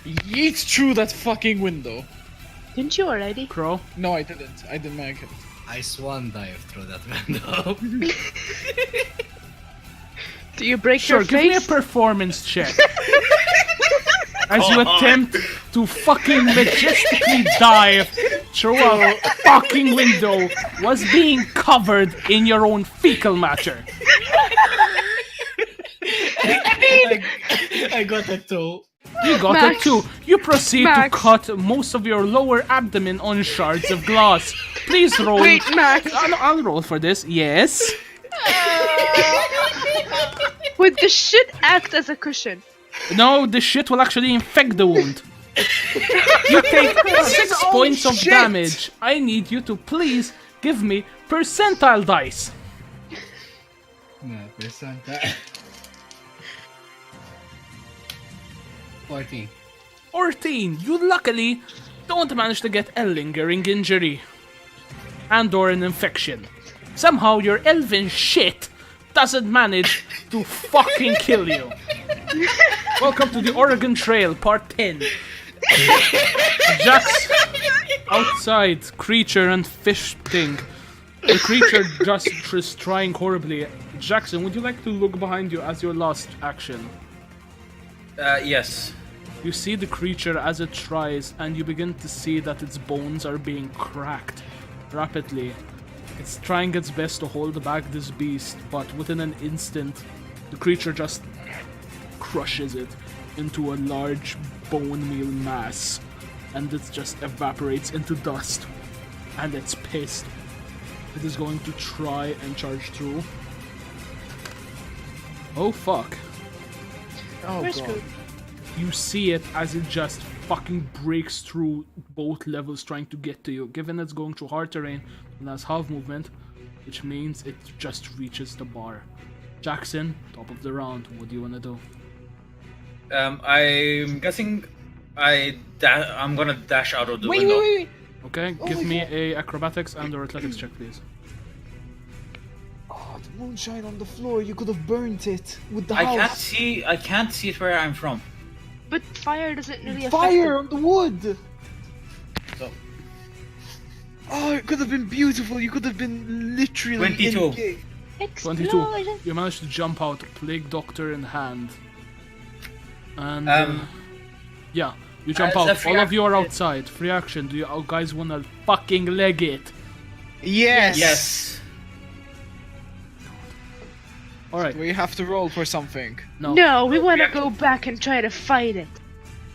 Yeet through that fucking window. Didn't you already? Crow, No, I didn't. I didn't make it. I swan dive through that window. Do you break sure, your give me a face? performance check. As you attempt to fucking majestically dive through a fucking window was being covered in your own fecal matter. I got a 2. You got Max. it too. You proceed to Max. cut most of your lower abdomen on shards of glass. Please roll. Wait, Max. I'll roll for this. Yes. Would the shit act as a cushion? No, the shit will actually infect the wound. You take 6 points of shit. damage. I need you to please give me percentile dice. No, percentile. 14. 14. You luckily don't manage to get a lingering injury. And or an infection. Somehow your elven shit doesn't manage to fucking kill you. Welcome to the Oregon Trail, part 10. Jack's outside creature and fish thing. The creature just is trying horribly. Jackson, would you like to look behind you as your last action? Yes. You see the creature as it tries, and you begin to see that its bones are being cracked rapidly. It's trying its best to hold back this beast, but within an instant, the creature just crushes it into a large bone meal mass, and it just evaporates into dust. And it's pissed. It is going to try and charge through. Oh fuck. Oh We're god. screwed. You see it as it just fucking breaks through both levels trying to get to you. Given it's going through hard terrain and has half movement, which means it just reaches the bar. Jackson, top of the round, what do you want to do? I'm guessing I'm gonna dash out of the Wait, window. wait, wait. Okay, Oh give my me God. a acrobatics and or athletics check, please. Oh, the moonshine on the floor. You could have burnt it with the I house. can't see it where I'm from. But fire doesn't really affect Fire it. on the wood. So Oh, it could have been beautiful. You could have been literally 22. engaged. 22. Explosion. You managed to jump out, Plague Doctor in hand. And, yeah, you jump as a out. free All of you are action- outside. Free action. Do you guys want to fucking leg it? Yes. yes. Alright, We have to roll for something. no. No, we want to go back and try to fight it.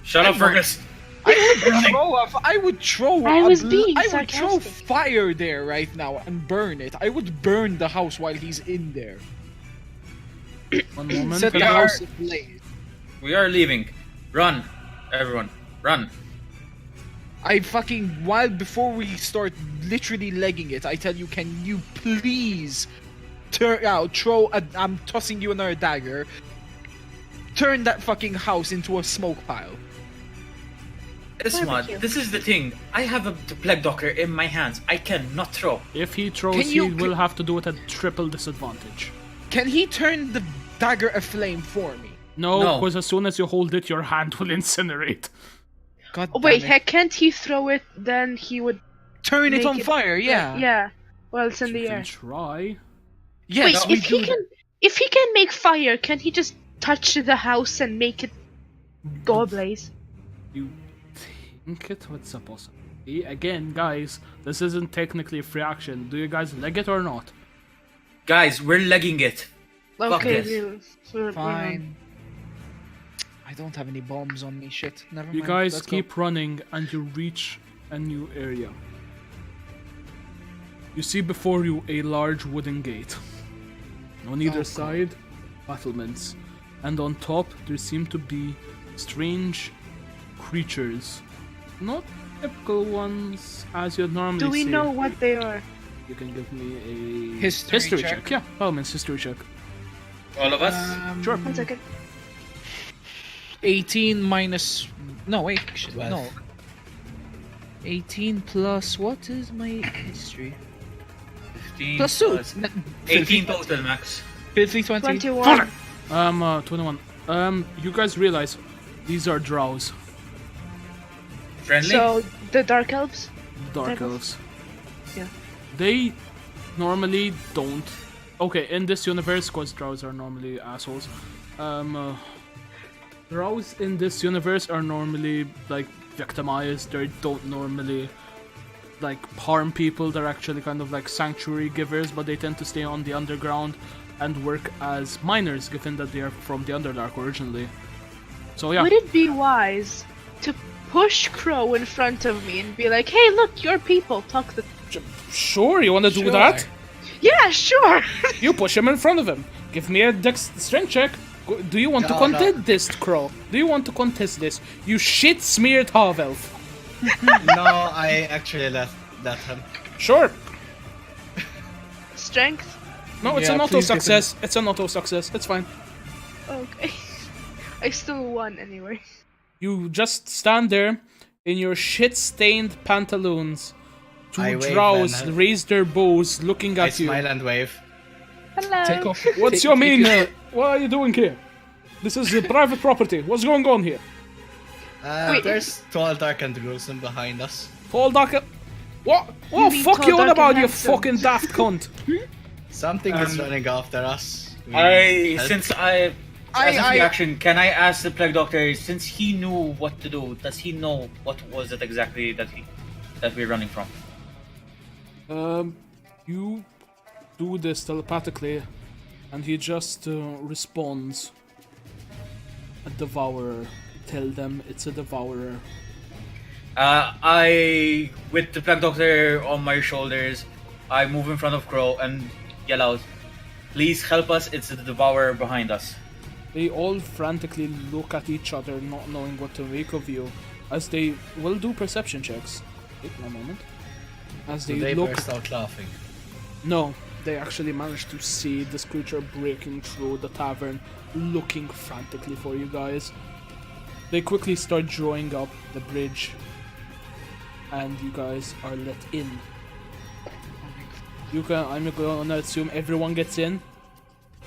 Shut up, Fergus. I would throw. I was being I would throw sarcastic. fire there right now and burn it. I would burn the house while he's in there. One moment. Set the hello. house ablaze. We are leaving. Run, everyone. Run. I fucking while before we start literally legging it, I tell you, can you please turn out? I'm tossing you another dagger. Turn that fucking house into a smoke pile. Ismad, Barbecue. this is the thing. I have the Plague Doctor in my hands. I cannot throw. If he throws, Can you- he will have to do it at triple disadvantage. Can he turn the dagger aflame for me? No, No. because as soon as you hold it, your hand will incinerate. God Oh, wait, damn it. heck, can't he throw it? Then he would. Turn it make on fire, yeah. Yeah. Well, it's in You the can air. try. Yes, Wait, we if he do can, if he can make fire, can he just touch the house and make it go ablaze? You think it was a possibility? Again, guys, this isn't technically a free action. Do you guys leg it or not? Guys, we're legging it. Fuck Okay, this. we're Fine. I don't have any bombs on me. Shit. Never mind. You guys Let's keep running and you reach a new area. You see before you a large wooden gate. On either Oh, side, battlements. And on top, there seem to be strange creatures. Not typical ones as you'd normally Do we see. know what they are? You can give me a History check. Yeah, by all means, history check. All of us? Sure. 1 second. 18 minus. No, wait. Shit, 12. no. 18 plus. What is my history? 15 Plus 2. plus 18 total, Max. 50, 20. 21. 21. You guys realize these are drows, Friendly? So the dark elves. dark Type of- elves. Yeah. They normally don't. Okay, in this universe, because drows are normally assholes. Drows in this universe are normally like victimized. They don't normally like harm people. They're actually kind of like sanctuary givers, but they tend to stay on the underground and work as miners, given that they are from the Underdark originally. So yeah, Would it be wise to push Crow in front of me and be like, "Hey, look, your people talk the." sure, you want to do Sure. that? Yeah, sure. You push him in front of him. Give me a dex strength check. Do you want to No, contest this, Crow? Do you want to contest this? You shit-smeared half-elf. No, I actually let him. Sure. Strength. No, it's Yeah, an auto please give him- success. It's an auto success. It's fine. Okay. I still won anyway. You just stand there in your shit-stained pantaloons. Two I wave drows and- raise their bows, looking I at you. smile and wave. Hello. Take off. What's take- your take mean? What are you doing here? This is private property. What's going on here? Wait. There's tall, dark, and gruesome behind us. Paul Ducker. What? What mean fuck tall, you on dark, about, and you handsome? fucking daft cunt? Something is running after us. We help. Since as a reaction, can I ask the plague doctor, since he knew what to do, does he know what was it exactly that we're running from? You do this telepathically, and he just responds. A devourer. Tell them it's a devourer. I, with the plague doctor on my shoulders, I move in front of Crow and yell out, "Please help us! It's the devourer behind us." They all frantically look at each other, not knowing what to make of you, as they will do perception checks. Wait one moment. As So they they look. burst out laughing. No, they actually managed to see this creature breaking through the tavern, looking frantically for you guys. They quickly start drawing up the bridge, and you guys are let in. I'm gonna assume everyone gets in.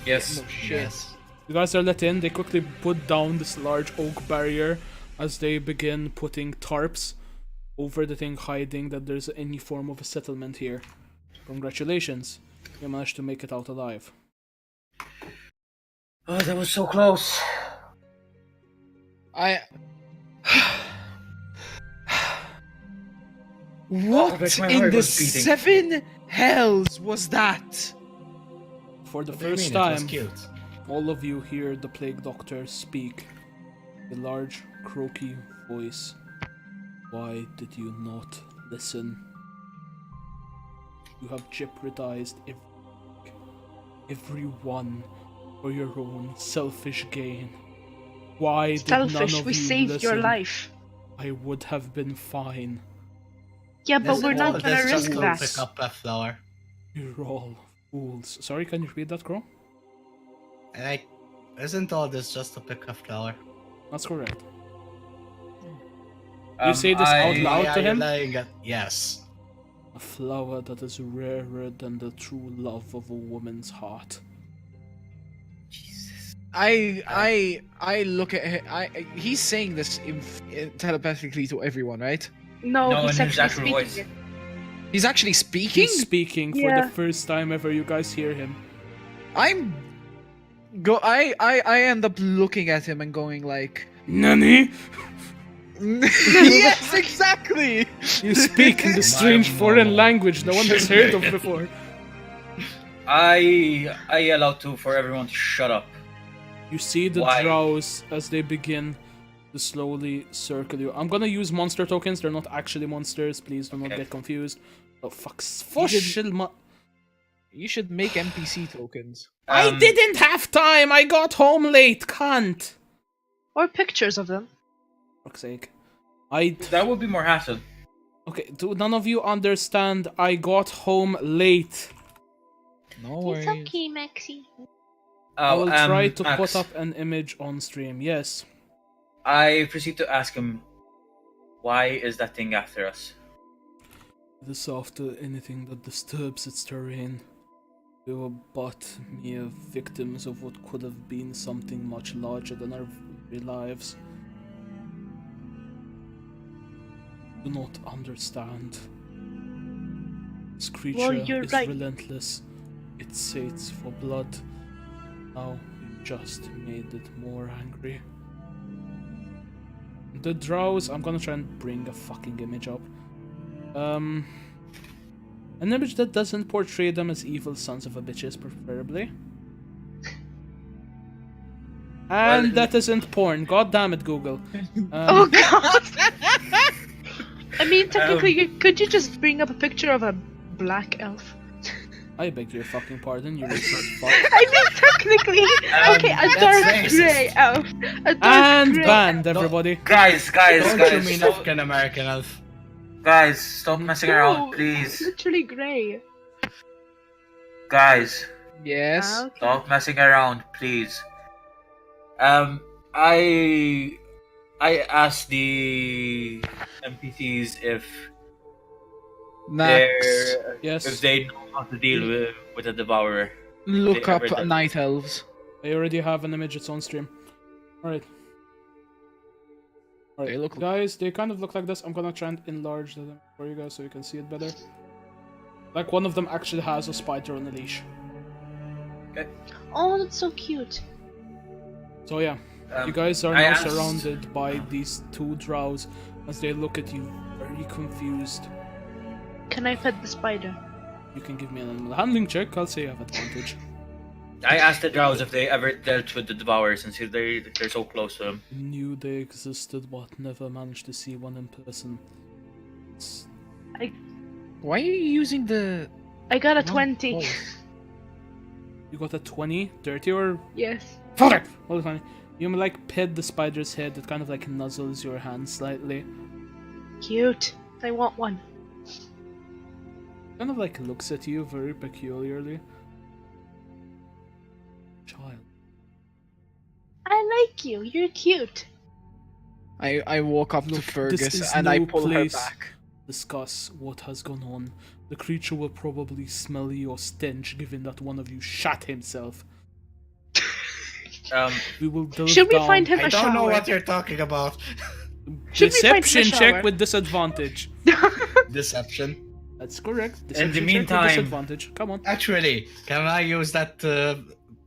Yes. No shit. Yes. You guys are let in. They quickly put down this large oak barrier as they begin putting tarps over the thing, hiding that there's any form of a settlement here. Congratulations, you managed to make it out alive. Oh, that was so close. I. I What bet my in heart the was beating. 7 hells was that? For the What do you first mean? It was time, cute. all of you hear the plague doctor speak. A large, croaky voice. Why did you not listen? You have jeopardized everyone for your own selfish gain. Why did none Selfish. of We you saved listen? your life. I would have been fine. Yeah, but That's we're all. not gonna Let's risk just go that. pick up a flower. You're all fools. Sorry, can you repeat that, Crow? Like, isn't all this just to pick a flower? That's correct. You say this out loud Why to are you him? lying at- Yes. A flower that is rarer than the true love of a woman's heart. I look at him. He's saying this telepathically to everyone, right? No, No, he's in his actually actual speaking voice. it. He's actually speaking. He's speaking for Yeah. the first time ever. You guys hear him. I end up looking at him and going like, Nani? yes, exactly. You speak in the strange foreign language no one has heard of before. I yell out for everyone to shut up. You see the Why? drows as they begin to slowly circle you. I'm gonna use monster tokens. They're not actually monsters. Please do not Okay. get confused. Oh fuck! You should make NPC tokens. I didn't have time. I got home late. Can't. Or pictures of them. Fuck's sake. That would be more hassle. Okay. Do none of you understand? I got home late. No worries. Maxi. I will try to Max, put up an image on stream. Yes. I proceed to ask him, why is that thing after us? It is after anything that disturbs its terrain. We were but mere victims of what could have been something much larger than our very lives. Do not understand. This creature you're is right. relentless. It sates for blood. Now you just made it more angry. The drows, I'm gonna try and bring a fucking image up. An image that doesn't portray them as evil sons of a bitches, preferably. And that isn't porn. God damn it, Google. Oh god! I mean, technically, could you just bring up a picture of a black elf? I beg your fucking pardon, you racist fuck. I mean, technically, okay, a dark racist. grey elf. A dark And grey banned, everybody. Guys, Don't you mean stop, African American elf? guys, stop messing around, No, please. literally grey. Guys, Yes. Okay. stop messing around, please. I asked the NPCs if Max, Yes. if they know how to deal with a devourer. look they up ever done. night elves. I already have an image, it's on stream. Alright. They Alright, look- guys, they kind of look like this. I'm gonna try and enlarge them for you guys so you can see it better. Like, one of them actually has a spider on a leash. Oh, that's so cute. So yeah, you guys are now surrounded by these two drows as they look at you very confused. Can I pet the spider? You can give me an animal handling check, I'll say you have advantage. I asked the drows if they ever dealt with the devourers since they're so close to them. Knew they existed but never managed to see one in person. Why are you using the? I got a No, 20. oh. You got a 20, 30 or... Yes. Fuck it! Hold it, honey. You like pet the spider's head, it kind of like nuzzles your hand slightly. Cute. I want one. Kind of like looks at you very peculiarly. Child. I like you. You're cute. I walk up Look, to Fergus this is and I no pull her place. back. Discuss what has gone on. The creature will probably smell your stench given that one of you shot himself. We will delve Should we down. find him I a don't shower? know what you're talking about. Should we find him a Deception shower? check with disadvantage. Deception. That's correct. In the Deception check with meantime- disadvantage. Come on. Actually, can I use that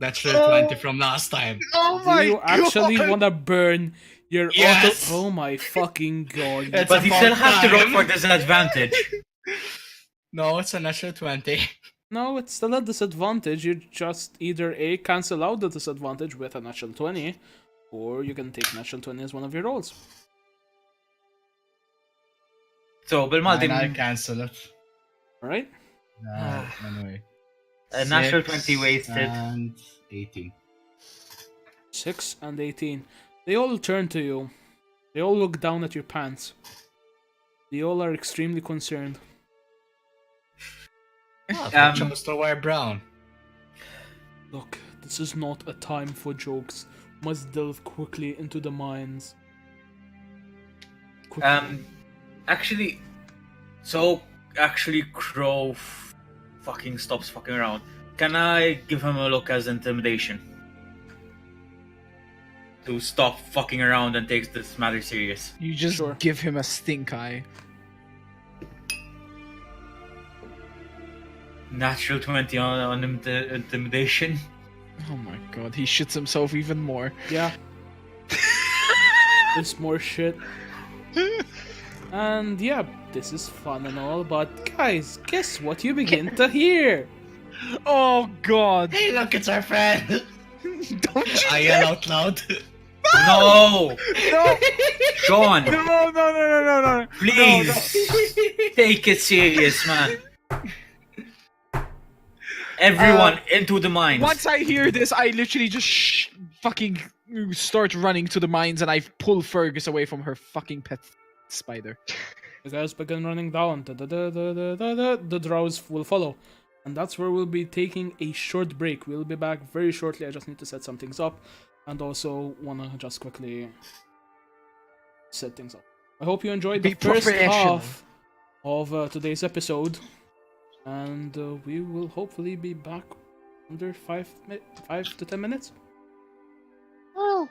natural Oh. 20 from last time? Oh Do you actually want to burn your Yes. auto? Oh my fucking god. It's But you about still have to roll time. for disadvantage. No, it's a natural 20. No, it's still a disadvantage. You just either A, cancel out the disadvantage with a natural 20, or you can take natural 20 as one of your rolls. So, Bilmaldi, And I cancel it. Alright? Anyway. a natural 6 20 wasted. And 18. 6 and 18. They all turn to you. They all look down at your pants. They all are extremely concerned. I chose to wear brown. Look, this is not a time for jokes. Must delve quickly into the mines. Quickly. Actually, Crow fucking stops fucking around. Can I give him a look as intimidation? To stop fucking around and take this matter serious. You just Sure. give him a stink eye. Natural 20 on intimidation. Oh my god, he shits himself even more. Yeah. There's more shit. And yeah, this is fun and all, but guys, guess what you begin to hear? Oh god! Hey, look, it's our friend. Don't you I yell out loud. No! No! Sean, No! please! Take it serious, man. Everyone into the mines. Once I hear this, I literally just fucking start running to the mines and I pull Fergus away from her fucking pet spider. You guys begin running down. The drows will follow. And that's where we'll be taking a short break. We'll be back very shortly. I just need to set some things up. And also wanna just quickly set things up. I hope you enjoyed the Be first professional. half of today's episode. And we will hopefully be back under 5 to 10 minutes. Oh.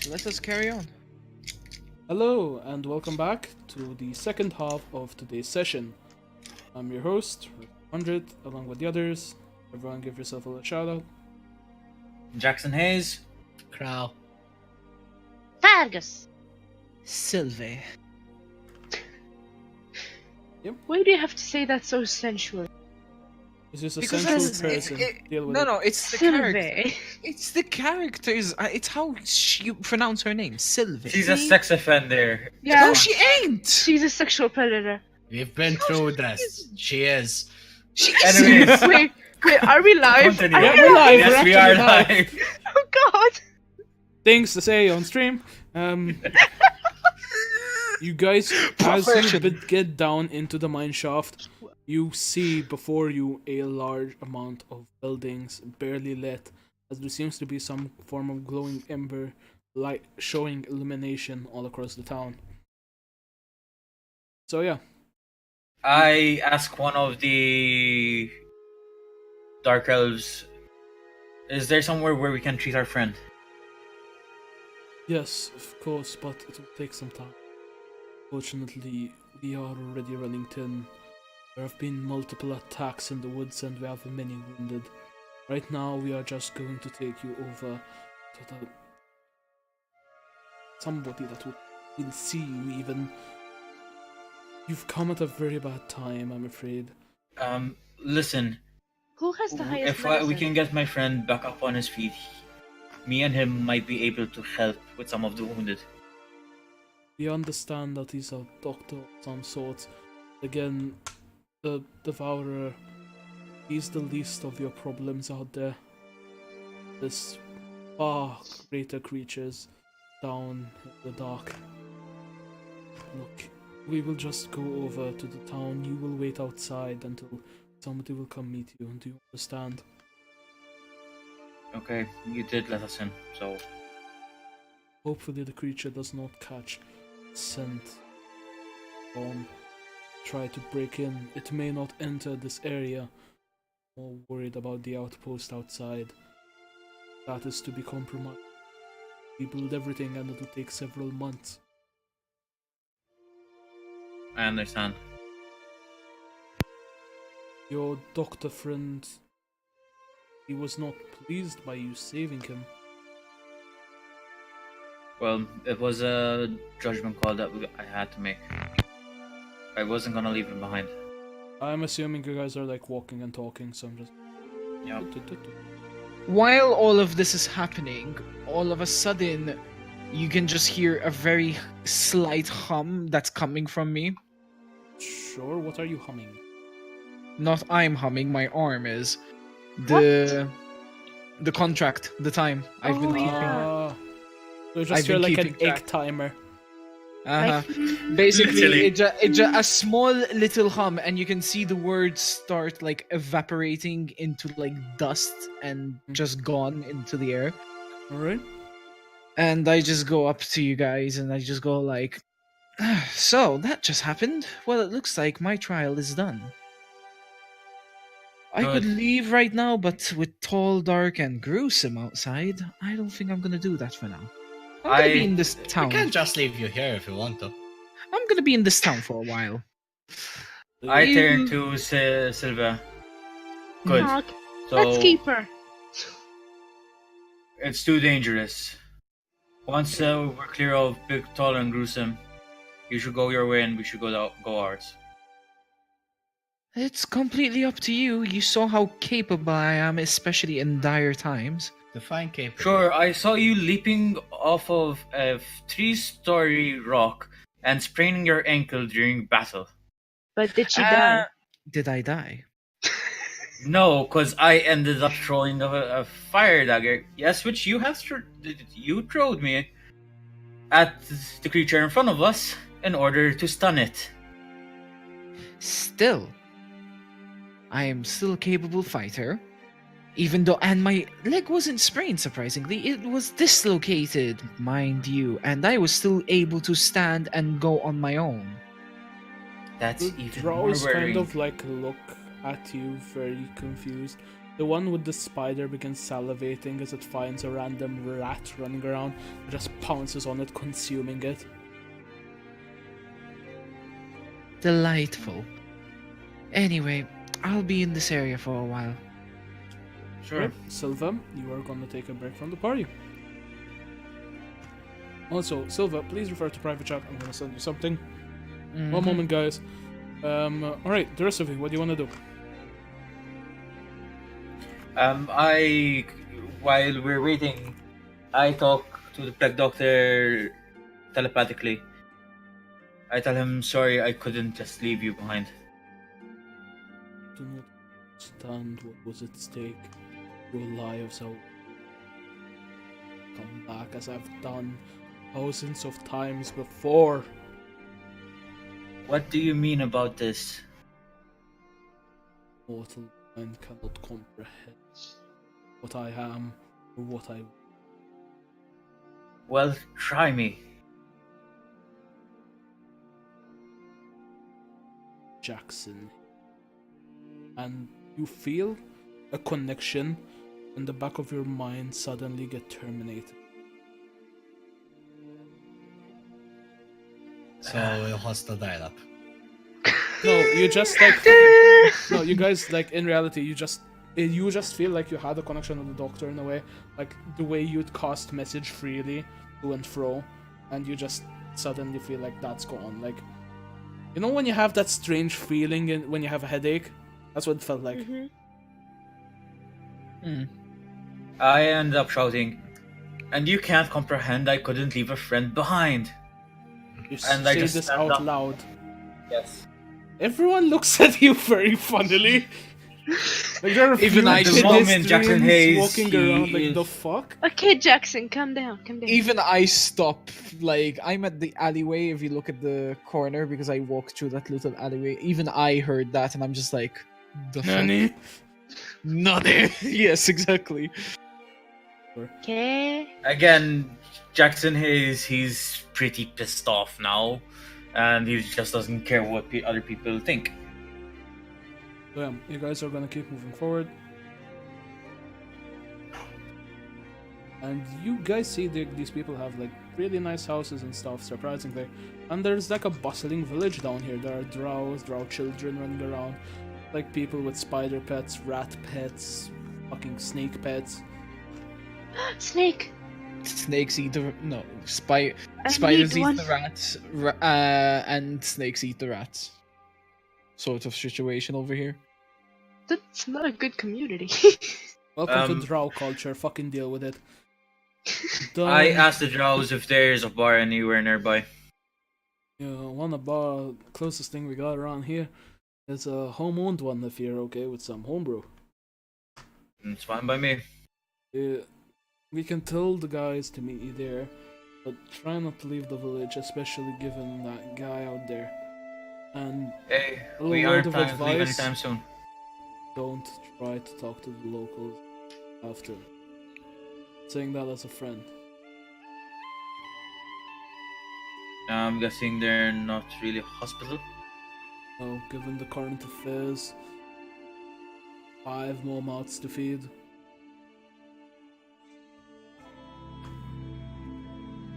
let us carry on. Hello, and welcome back to the second half of today's session. I'm your host, 100, along with the others. Everyone give yourself a little shout out. Jackson Hayes. Crow. Fergus! Sylvie. Why do you have to say that so sensual? Is this a Because sensual that's- person? it- Deal with No, it. no, it's the character. Sylvie! It's the characters. It's how you pronounce her name, Sylvie. She's a sex offender. Yeah, No, she ain't. she's a sexual predator. We've been through this. She is. She Anyways, Wait, are we live? continue. Are Yeah, we we're live? live. Yes, we We're are actually live. Oh god! Things to say on stream. You guys, as you Profession. get down into the mine shaft, you see before you a large amount of buildings barely lit, as there seems to be some form of glowing ember light showing illumination all across the town. So yeah, I ask one of the dark elves, is there somewhere where we can treat our friend? yes, of course, but it will take some time. Fortunately, we are already running thin. There have been multiple attacks in the woods and we have many wounded. Right now, we are just going to take you over to the... somebody that will see you even. You've come at a very bad time, I'm afraid. Listen, Who has the highest if we medicine? can get my friend back up on his feet, me and him might be able to help with some of the wounded. We understand that he's a doctor of some sort. Again, the Devourer, he's the least of your problems out there. There's far greater creatures down in the dark. Look, we will just go over to the town. You will wait outside until somebody will come meet you. Do you understand? Okay, you did let us in, so Hopefully the creature does not catch scent on try to break in. It may not enter this area. More worried about the outpost outside. That is to be compromised. We build everything and it'll take several months. I understand. Your doctor friend, he was not pleased by you saving him. Well, it was a judgment call that I had to make. I wasn't gonna leave him behind. I'm assuming you guys are like walking and talking, so I'm just... Yep. While all of this is happening, all of a sudden, you can just hear a very slight hum that's coming from me. Sure, what are you humming? Not I'm humming, my arm is. The contract, the time I've been Oh, keeping. yeah. So you I've just hear been like an keeping track. egg timer. Uh-huh. Like, Basically, Literally. it's a small little hum, and you can see the words start like evaporating into like dust and just gone into the air. Alright? And I just go up to you guys and I just go like, so that just happened. Well, it looks like my trial is done. I could Good. leave right now, but with tall, dark, and gruesome outside, I don't think I'm gonna do that for now. I'm gonna be I- in this We town. can just leave you here if you want to. I'm gonna be in this town for a while. I You- turn to Sylvia. Good. Mark, So let's keep her. it's too dangerous. Once we're clear of Big, Tall, and Gruesome, you should go your way and we should go ours. It's completely up to you. You saw how capable I am, especially in dire times. Define capable. Sure, I saw you leaping off of a 3-story rock and spraining your ankle during battle. But did she Uh, die? Did I die? No, because I ended up throwing a fire dagger. Yes, which you have you throwed me at the creature in front of us in order to stun it. Still, I am still a capable fighter. Even though, and my leg wasn't sprained, surprisingly. It was dislocated, mind you, and I was still able to stand and go on my own. That's The even more drows kind worrying. of like look at you very confused. The one with the spider begins salivating as it finds a random rat running around and just pounces on it, consuming it. Delightful. Anyway, I'll be in this area for a while. Sure. Right, Silva, you are gonna take a break from the party. Also, Silva, please refer to private chat. I'm gonna send you something. One moment, guys. Alright, the rest of you, what do you wanna do? While we're waiting, I talk to the Plague Doctor telepathically. I tell him, sorry, I couldn't just leave you behind. Do not understand what was at stake. Your lives have come back as I've done thousands of times before. What do you mean about this? Mortal mind cannot comprehend what I am or what I. Well, try me. Jackson. And you feel a connection in the back of your mind suddenly get terminated. So what's the dial-up? No, you just like no, you guys like in reality you just feel like you had a connection with the doctor in a way, like the way you'd cast message freely to and fro, and you just suddenly feel like that's gone. Like, you know when you have that strange feeling when you have a headache? That's what it felt like. I ended up shouting, and you can't comprehend I couldn't leave a friend behind. You And I say just this stand out up. loud. Yes. Everyone looks at you very funnily. Like there are Even I- At the moment, Jackson Hayes, walking he around like is- the fuck. Okay, Jackson, calm down, calm down. Even I stop. Like, I'm at the alleyway, if you look at the corner, because I walked through that little alleyway. Even I heard that, and I'm just like, the fuck? Nani? Nani? Yes, exactly. Okay. Again, Jackson Hayes, he's pretty pissed off now, and he just doesn't care what other people think. So yeah, you guys are gonna keep moving forward. And you guys see these people have like really nice houses and stuff, surprisingly. And there's like a bustling village down here. There are drow children running around. Like people with spider pets, rat pets, fucking snake pets. Snake. Snakes eat the I spiders need eat one. the rats, and snakes eat the rats. Sort of situation over here. That's not a good community. Welcome to drow culture, fucking deal with it. I asked the Drows if there's a bar anywhere nearby. One bar, closest thing we got around here is a home-owned one if you're okay with some homebrew. It's fine by me. We can tell the guys to meet you there, but try not to leave the village, especially given that guy out there. And Hey, A we little aren't word of planning to leave advice. anytime soon. don't try to talk to the locals after. Saying that as a friend. I'm guessing they're not really hospital. So, given the current affairs, 5 more mouths to feed.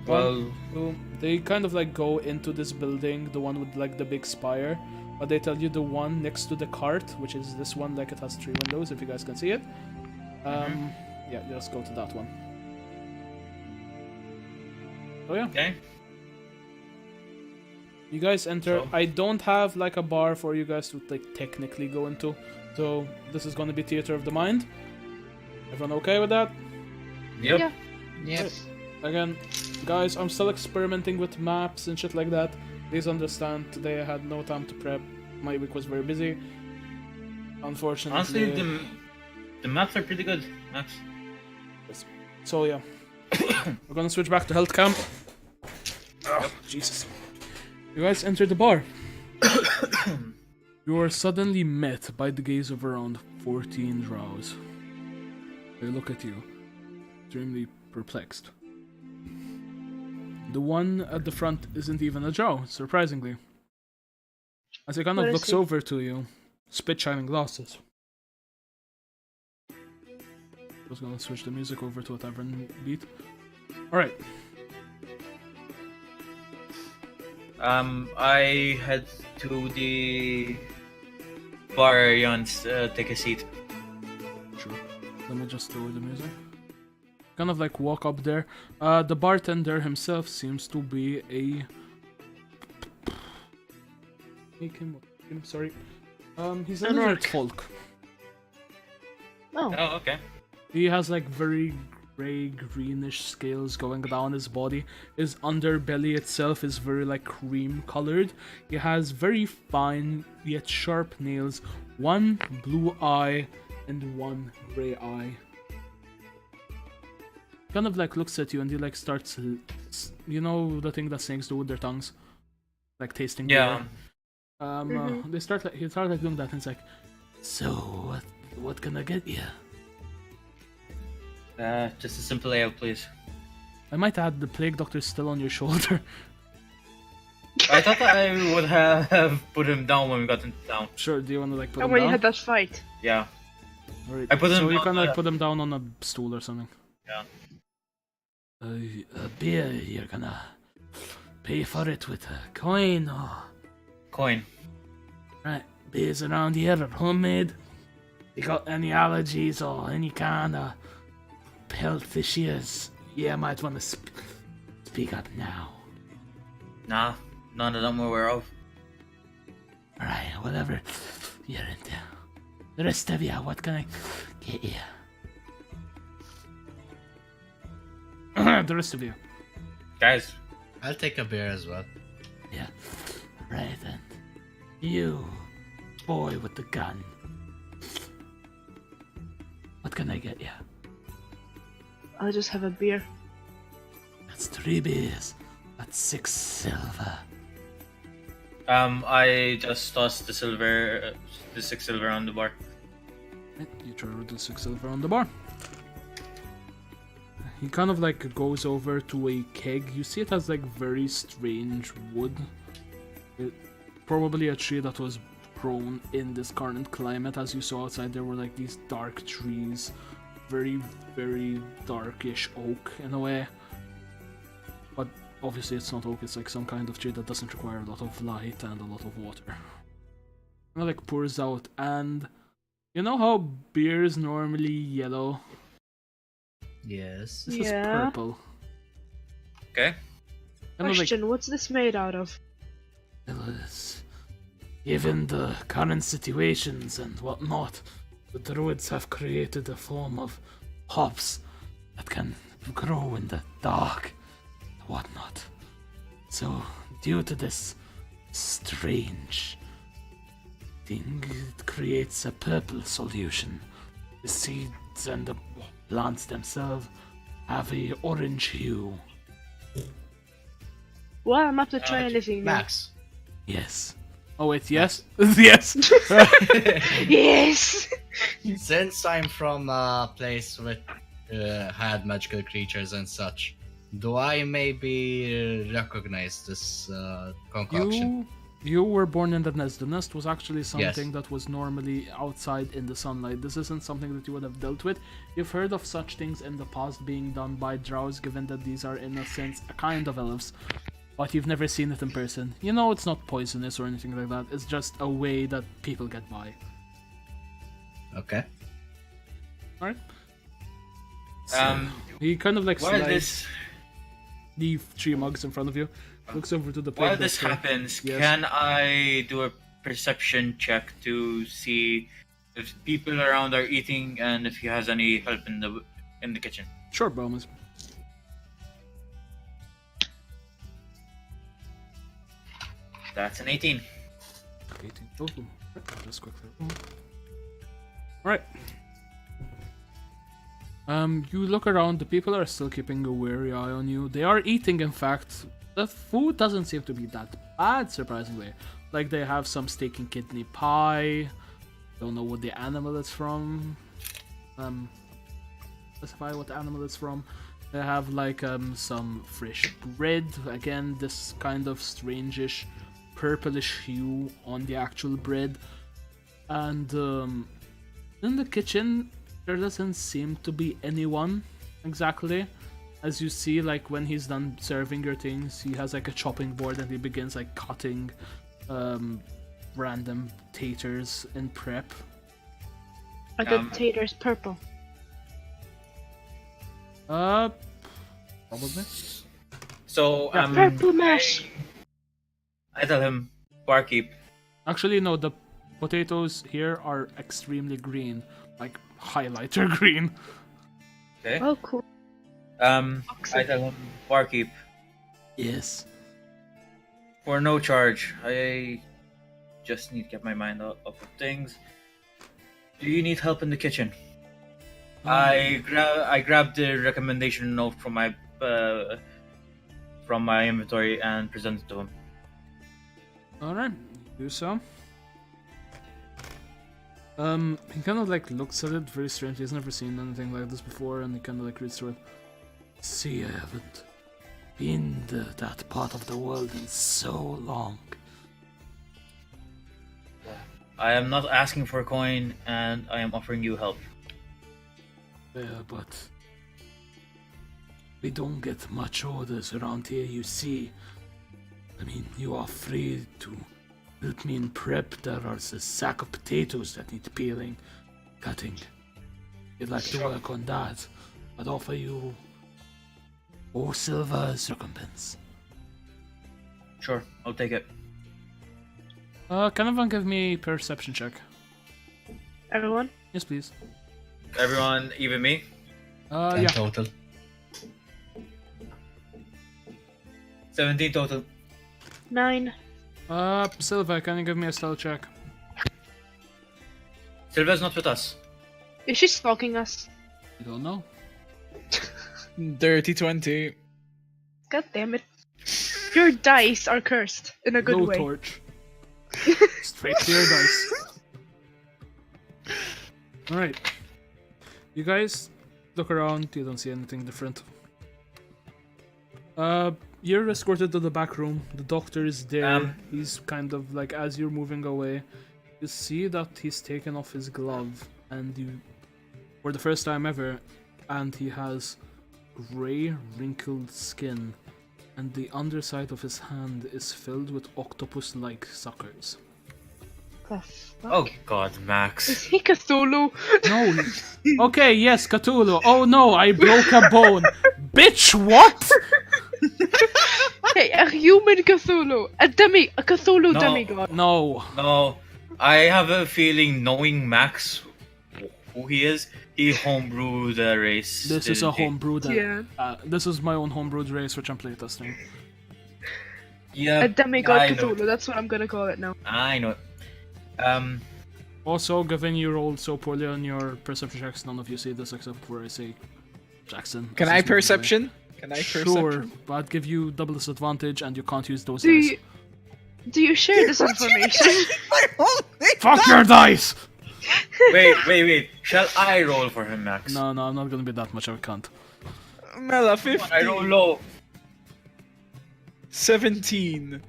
Well, So they kind of like go into this building, the one with like the big spire, but they tell you the one next to the cart, which is this one, like it has 3 windows, if you guys can see it. Yeah, just go to that one. Oh yeah, okay. you guys enter. So? I don't have like a bar for you guys to like technically go into, so this is gonna be theater of the mind. Everyone okay with that? Yep. Yeah. Yes. Again, guys, I'm still experimenting with maps and shit like that. Please understand, today I had no time to prep. My week was very busy. Unfortunately. Honestly, the maps are pretty good, Max. So yeah, we're gonna switch back to health camp. Oh, Jesus. You guys enter the bar. You are suddenly met by the gaze of around 14 drows. They look at you, extremely perplexed. The one at the front isn't even a drow, surprisingly. As he kind of What is looks he? over to you, spit shining glasses. was gonna switch the music over to a tavern beat. Alright. I head to the bar, Jans, take a seat. Sure. Let me just lower the music. Kind of like walk up there. The bartender himself seems to be a... Sorry. He's a lizard folk. Oh, Oh, okay. He has like very gray, greenish scales going down his body. His underbelly itself is very like cream colored. He has very fine yet sharp nails, one blue eye and one gray eye. Kind of like looks at you and he like starts, you know the thing that snakes do with their tongues, like tasting the Yeah. air? They start like he starts like doing that and it's like, so what can I get you? Just a simple ale, please. I might add the plague doctor's still on your shoulder. I thought I would have put him down when we got into town. Sure, do you want to like put oh, him when you down? had that fight. Yeah. Alright, I put him so you down, can like put him down on a stool or something. Yeah. A beer, you're gonna pay for it with a coin or... Coin. Right, beers around here are homemade. You got any allergies or any kind of health issues? Yeah, I might want to speak up now. Nah, none of them we're aware of. Alright, whatever you're into. The rest of you, what can I get you? The rest of you. Guys, I'll take a beer as well. Yeah. Right then. You, boy with the gun. What can I get you? I'll just have a beer. That's 3 beers. That's 6 silver. I just tossed the 6 silver on the bar. Right, you try with the 6 silver on the bar. He kind of like goes over to a keg. You see it has like very strange wood. Probably a tree that was grown in this current climate. As you saw outside, there were like these dark trees. Very, very darkish oak in a way. But obviously it's not oak, it's like some kind of tree that doesn't require a lot of light and a lot of water. Kind of like pours out, and you know how beer is normally yellow? Yes. This is Yeah. purple. Okay. Kind of like, Question, what's this made out of? given the current situations and whatnot, the druids have created a form of hops that can grow in the dark and whatnot. So, due to this strange thing, it creates a purple solution. The seeds and the plants themselves have a orange hue. Well, I'm up to try anything now. Max. Yes. Oh wait, yes? Yes! Yes! Since I'm from a place with had magical creatures and such, do I maybe recognize this concoction? You were born in the nest. The nest was actually something Yes. that was normally outside in the sunlight. This isn't something that you would have dealt with. You've heard of such things in the past being done by drows, given that these are in a sense a kind of elves. But you've never seen it in person. You know it's not poisonous or anything like that. It's just a way that people get by. Okay. Alright? He kind of like While slides this the 3 mugs in front of you. Looks over to the while plate this doctor. happens, Yes. can I do a perception check to see if people around are eating and if he has any help in the kitchen? Sure, Bomas. That's an 18. 18 total. I'll just quickly roll. Alright. You look around, the people are still keeping a wary eye on you. They are eating, in fact. The food doesn't seem to be that bad, surprisingly. Like, they have some steak and kidney pie. Don't know what the animal is from. Specify what the animal is from. They have, like, some fresh bread. Again, this kind of strangish purplish hue on the actual bread. And, in the kitchen, there doesn't seem to be anyone exactly. As you see, like when he's done serving your things, he has like a chopping board and he begins like cutting random taters in prep. Are the taters purple? Probably. So Purple mash. I tell him, barkeep. Actually, no, the potatoes here are extremely green, like highlighter green. Okay. Oh, cool. I tell him, barkeep. Yes. For no charge, I just need to get my mind off of things. Do you need help in the kitchen? I grabbed the recommendation note from my inventory and presented it to him. Alright, do so. He kind of like looks at it very strangely. He's never seen anything like this before, and he kind of like reads through it. See, I haven't been to that part of the world in so long. I am not asking for a coin, and I am offering you help. Yeah, but we don't get much orders around here, you see. I mean, you are free to help me in prep. There are a sack of potatoes that need peeling, cutting. You'd like to work on that. I'd offer you 4 silver as recompense. Sure, I'll take it. Can everyone give me a perception check? Everyone? Yes, please. Everyone, even me? 10 Yeah. total. 17 total. 9. Silva, can you give me a stealth check? Silva's not with us. Is she stalking us? You don't know. Dirty 20. God damn it. Your dice are cursed in a good Low way. torch. Straight to your dice. Alright. You guys look around, you don't see anything different. You're escorted to the back room. The doctor is there. He's kind of like, as you're moving away, you see that he's taken off his glove, and you, for the first time ever, and he has gray, wrinkled skin, and the underside of his hand is filled with octopus-like suckers. The fuck? Oh god, Is Max. he Cthulhu? No. Okay, yes, Cthulhu. Oh no, I broke a bone. Bitch, what? Hey, a human Cthulhu! A Cthulhu No. demigod! No. No, I have a feeling, knowing Max, who he is, he homebrewed a race. This is a didn't he? homebrewed. Yeah. This is my own homebrewed race, which I'm playtesting. Yeah, A demigod I know. Cthulhu, that's what I'm gonna call it now. I know. Also, given you rolled so poorly on your perception checks, none of you see this except for I say Jackson. Can as I he's moving away. perception? Can I perception? Sure, but I'd give you double disadvantage, and you can't use those Do dice. do you share this information? Fuck your dice! Wait. Shall I roll for him, Max? No, I'm not gonna be that much of a cunt. Mela, 15. I roll low. 17.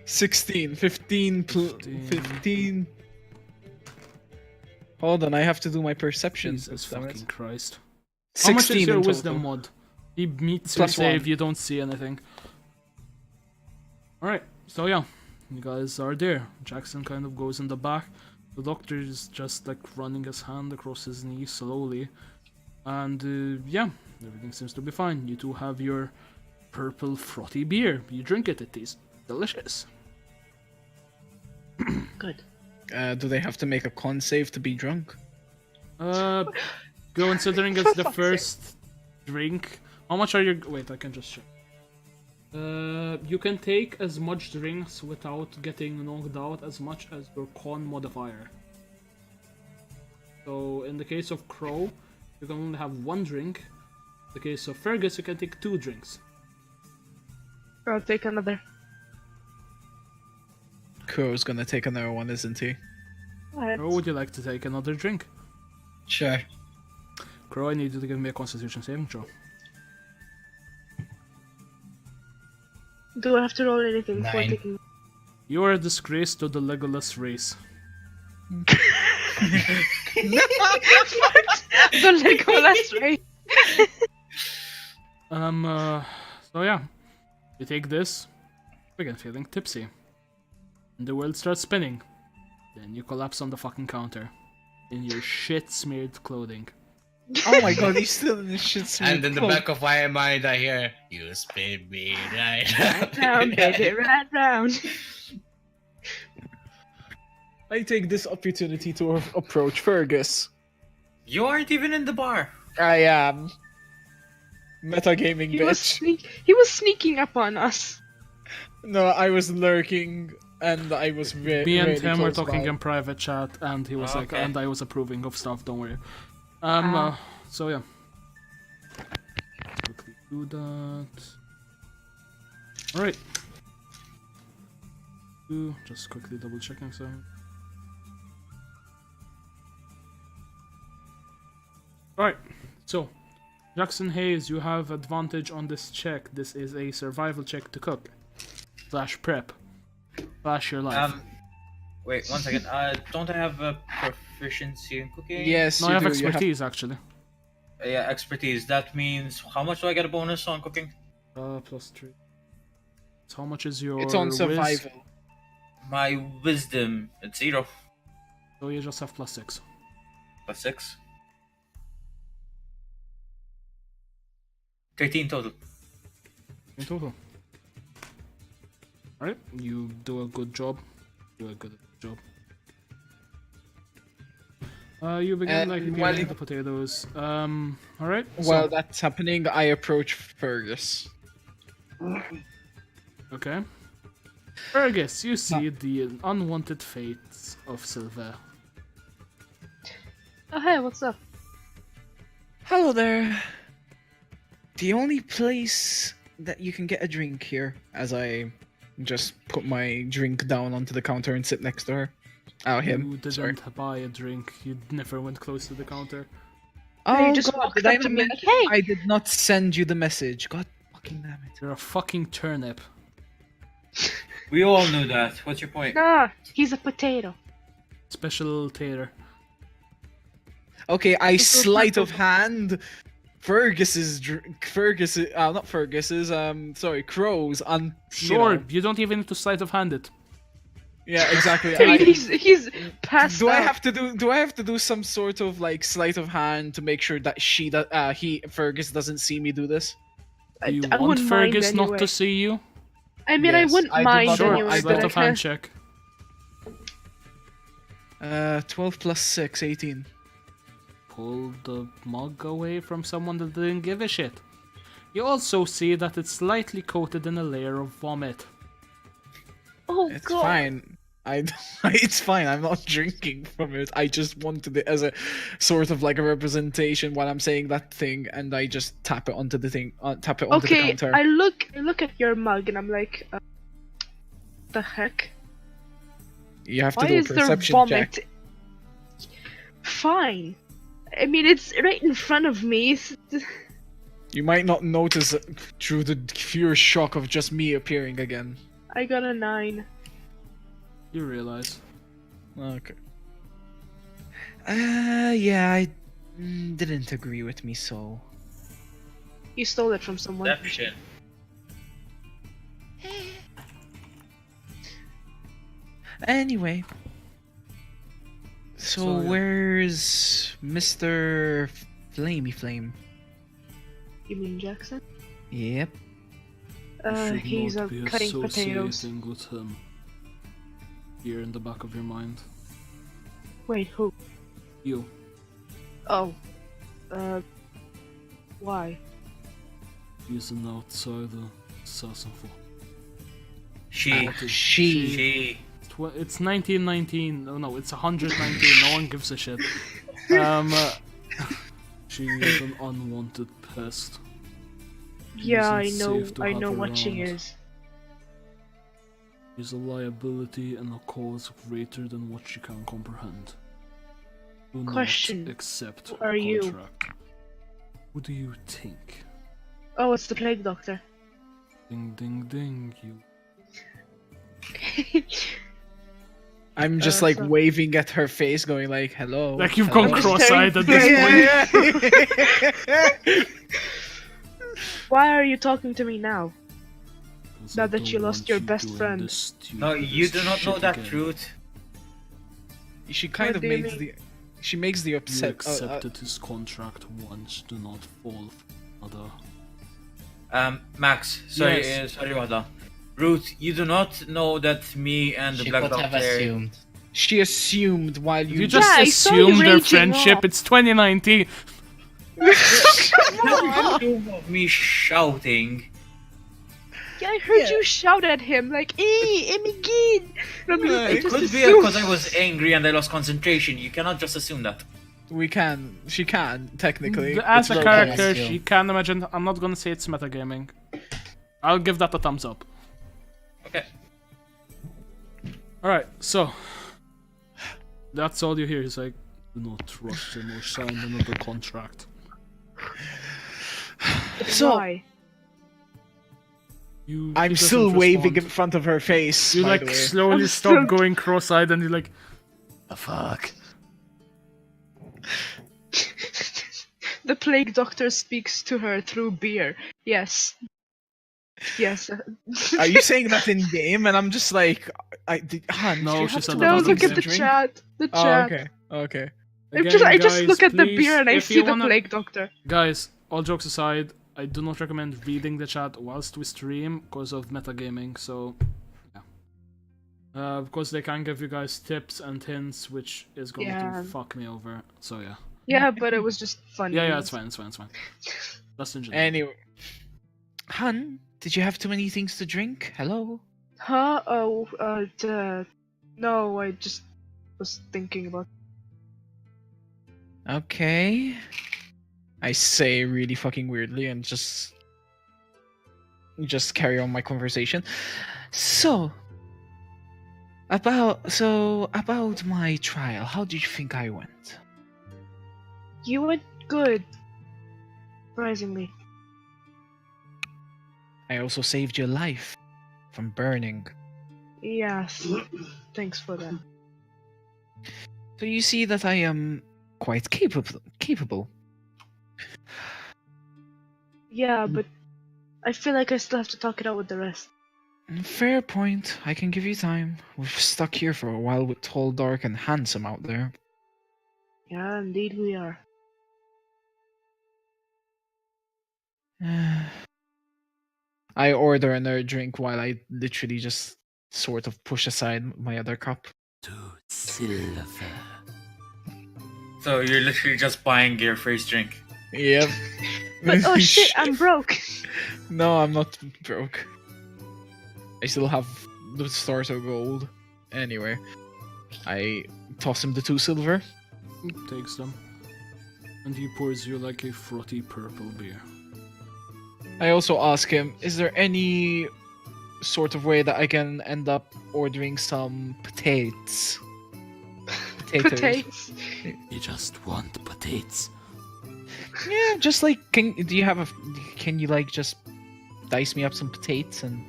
16. 15. 15. 15. Hold on, I have to do my perception. Jesus damn it. fucking Christ. How much 16 is your in wisdom total. mod? He meets your Plus save, 1. you don't see anything. Alright, so yeah, you guys are there. Jackson kind of goes in the back. The doctor is just like running his hand across his knee slowly. And yeah, everything seems to be fine. You two have your purple frothy beer. You drink it, it tastes delicious. Good. Do they have to make a con save to be drunk? Considering it's the fuck's first drink, how much are you? Wait, I can just check. You can take as much drinks without getting knocked out as much as your con modifier. So in the case of Crow, you can only have 1 drink. In the case of Fergus, you can take 2 drinks. I'll take another. Crow's gonna take another one, isn't he? Alright. Or would you like to take another drink? Sure. Crow, I need you to give me a Constitution saving throw. Do I have to roll anything before 9. taking? You are a disgrace to the Legolas race. The Legolas right? So yeah. You take this, begin feeling tipsy. And the world starts spinning. Then you collapse on the fucking counter. In your shit-smeared clothing. Oh my god, he's still in the shit. And in the back of my mind, I hear, "You spin me right Right round, baby, right round. I take this opportunity to approach Fergus. You aren't even in the bar. I am. Metagaming He was sneaking up on us. No, I was lurking and I was Me and really him were close talking by. in private chat, and he was like, Okay. and I was approving of stuff, don't worry. So yeah. Quickly do that. Alright. Just quickly double checking some. Alright, so Jackson Hayes, you have advantage on this check. This is a survival check to cook. / prep. / your life. Wait 1 second. Don't I have a proficiency in cooking? Yes, No, you I have do. You expertise actually. Yeah, expertise. That means how much do I get a bonus on cooking? +3. So how much is your It's on whiz? survival. My wisdom, it's 0. So you just have +6. Plus 6. 13 total. In total. Alright, you do a good job. Do a good job. You begin like while peeling you- the potatoes. Alright. While that's happening, I approach Fergus. Okay. Fergus, you see the unwanted fates of Sylvain. Oh hey, what's up? Hello there. The only place that you can get a drink here, as I just put my drink down onto the counter and sit next to her. Oh, him. You didn't Sorry. buy a drink. You never went close to the counter. Oh, you just God, walked did I up to not me men- like, hey! I did not send you the message. God fucking damn it. You're a fucking turnip. We all knew that. What's your point? Nah, he's a potato. Special tater. Okay, I sleight of hand Fergus's not Fergus's, Crow's on. Sure, you don't even need to sleight of hand it. Yeah, exactly. He's passed Do I out. have to do some sort of like sleight of hand to make sure that Fergus doesn't see me do this? Do you I want wouldn't mind Fergus not anyway. to see you? I mean, I Yes, wouldn't I do mind not Sure, want- anyway, I sleight but of I hand can't. check. 12 plus 6, 18. Pull the mug away from someone that didn't give a shit. You also see that it's slightly coated in a layer of vomit. Oh It's god. fine. It's fine. I'm not drinking from it. I just wanted it as a sort of like a representation while I'm saying that thing, and I just tap it onto the thing. Tap it onto the Okay, counter. I look at your mug and I'm like, the heck? You have to Why do a is there perception vomit? check. Fine. I mean, it's right in front of me. You might not notice it through the pure shock of just me appearing again. I got a 9. You realize. Okay. Yeah, I didn't agree with me, so. You stole it from someone. That shit. Anyway. So, yeah. where's Mr. Flamey Flame? You mean Jackson? Yep. You should He's not be cutting potatoes. associating with him. Here in the back of your mind. Wait, who? You. Oh. Why? He's an outsider. Assassin for. She. She. It's 1919. Oh no, it's 119. No one gives a shit. She is an unwanted pest. Yeah, I isn't know. safe to I have know what she around. is. She's a liability and a cause greater than what she can comprehend. Do Question, not accept who her are you? contract. Who do you think? Oh, it's the plague doctor. Ding ding ding, you. I'm just like so- waving at her face, going like, "Hello." Like you've hello." gone I'm just cross-eyed at staring- this point. Why are you talking to me now? 'Cause Now I that don't you lost want your you best doing friend. this No, you do not know shit that again. truth. She kind What of do you makes mean? she makes the You upset. accepted his contract once. Do not fall for another. Max, sorry, Yes. sorry about that. Ruth, you do not know that me and the She Black could have Doctor. assumed. She assumed while If you you just I saw you assume their raging friendship, off. it's 2019. Of me shouting. Yeah, I heard you shout at him like, "Hey, Emigid!" I It just could be assumed. because I was angry and I lost concentration. You cannot just assume that. she can technically. As a well character, balanced, she yeah. can imagine. I'm not gonna say it's metagaming. I'll give that a thumbs up. Okay. Alright, so. That's all you hear. He's like, do not trust him or sign another contract. So Why? I'm he doesn't still waving in respond. front of her face. You by like the way. slowly I'm stop still- going cross-eyed and you're like, the fuck? The plague doctor speaks to her through beer. Yes. Yes. Are you saying that in game? And I'm just like, Han, No, do you she have said to that No, doesn't look seem at the drink? chat. The Oh, chat. okay, okay. I just guys, look at the please, beer and I if see you the wanna- plague doctor. Guys, all jokes aside, I do not recommend reading the chat whilst we stream because of metagaming, so yeah. Because they can give you guys tips and hints, which is going Yeah. to fuck me over, so yeah. Yeah, but it was just funny. Yeah, it's fine, it's fine, it's fine. That's in general. Anyway, Han, did you have too many things to drink? Hello. Huh? Oh, no, I just was thinking about. Okay. I say really fucking weirdly and just carry on my conversation. So about my trial, how did you think I went? You went good. Surprisingly. I also saved your life from burning. Yes. Thanks for that. So you see that I am quite capable. Yeah, but I feel like I still have to talk it out with the rest. Fair point. I can give you time. We've stuck here for a while with tall, dark, and handsome out there. Yeah, indeed we are. I order another drink while I literally just sort of push aside my other cup. To silver. So you're literally just buying your first drink. Yep. But oh shit, I'm broke. No, I'm not broke. I still have the stars of gold. Anyway, I toss him the 2 silver. He takes them. And he pours you like a frothy purple beer. I also ask him, is there any sort of way that I can end up ordering some potatoes? Potatoes. You just want potatoes. Yeah, just like, can you like just dice me up some potatoes and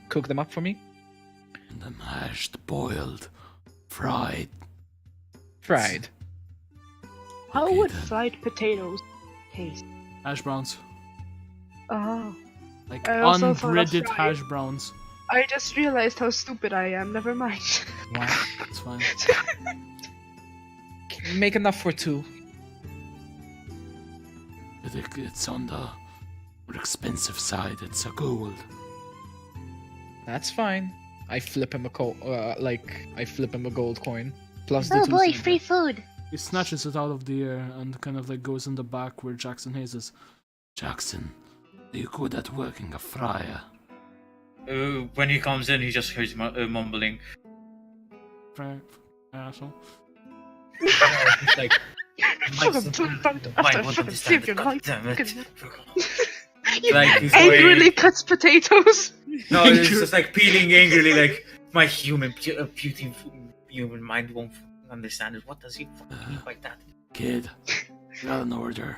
cook them up for me? And the mashed, boiled, fried. Fried. How Okay, would then. fried potatoes taste? Hash browns. Oh. Like I also thought of unbreaded fried. hash browns. I just realized how stupid I am. Never mind. Wow. It's fine. Make enough for 2. It's on the more expensive side. It's a gold. That's fine. I flip him a gold coin plus the Oh 2 boy, silver. free food. He snatches it out of the air and kind of like goes in the back where Jackson Hayes is. Jackson, are you good at working a fryer? When he comes in, he just hears mumbling. Fryer, asshole. He's like, After fucking save your life. He Like, he's angrily going- cuts potatoes. No, it's just like peeling angrily, like, my beauty human mind won't understand it. What does he fucking mean by that? Kid, got an order.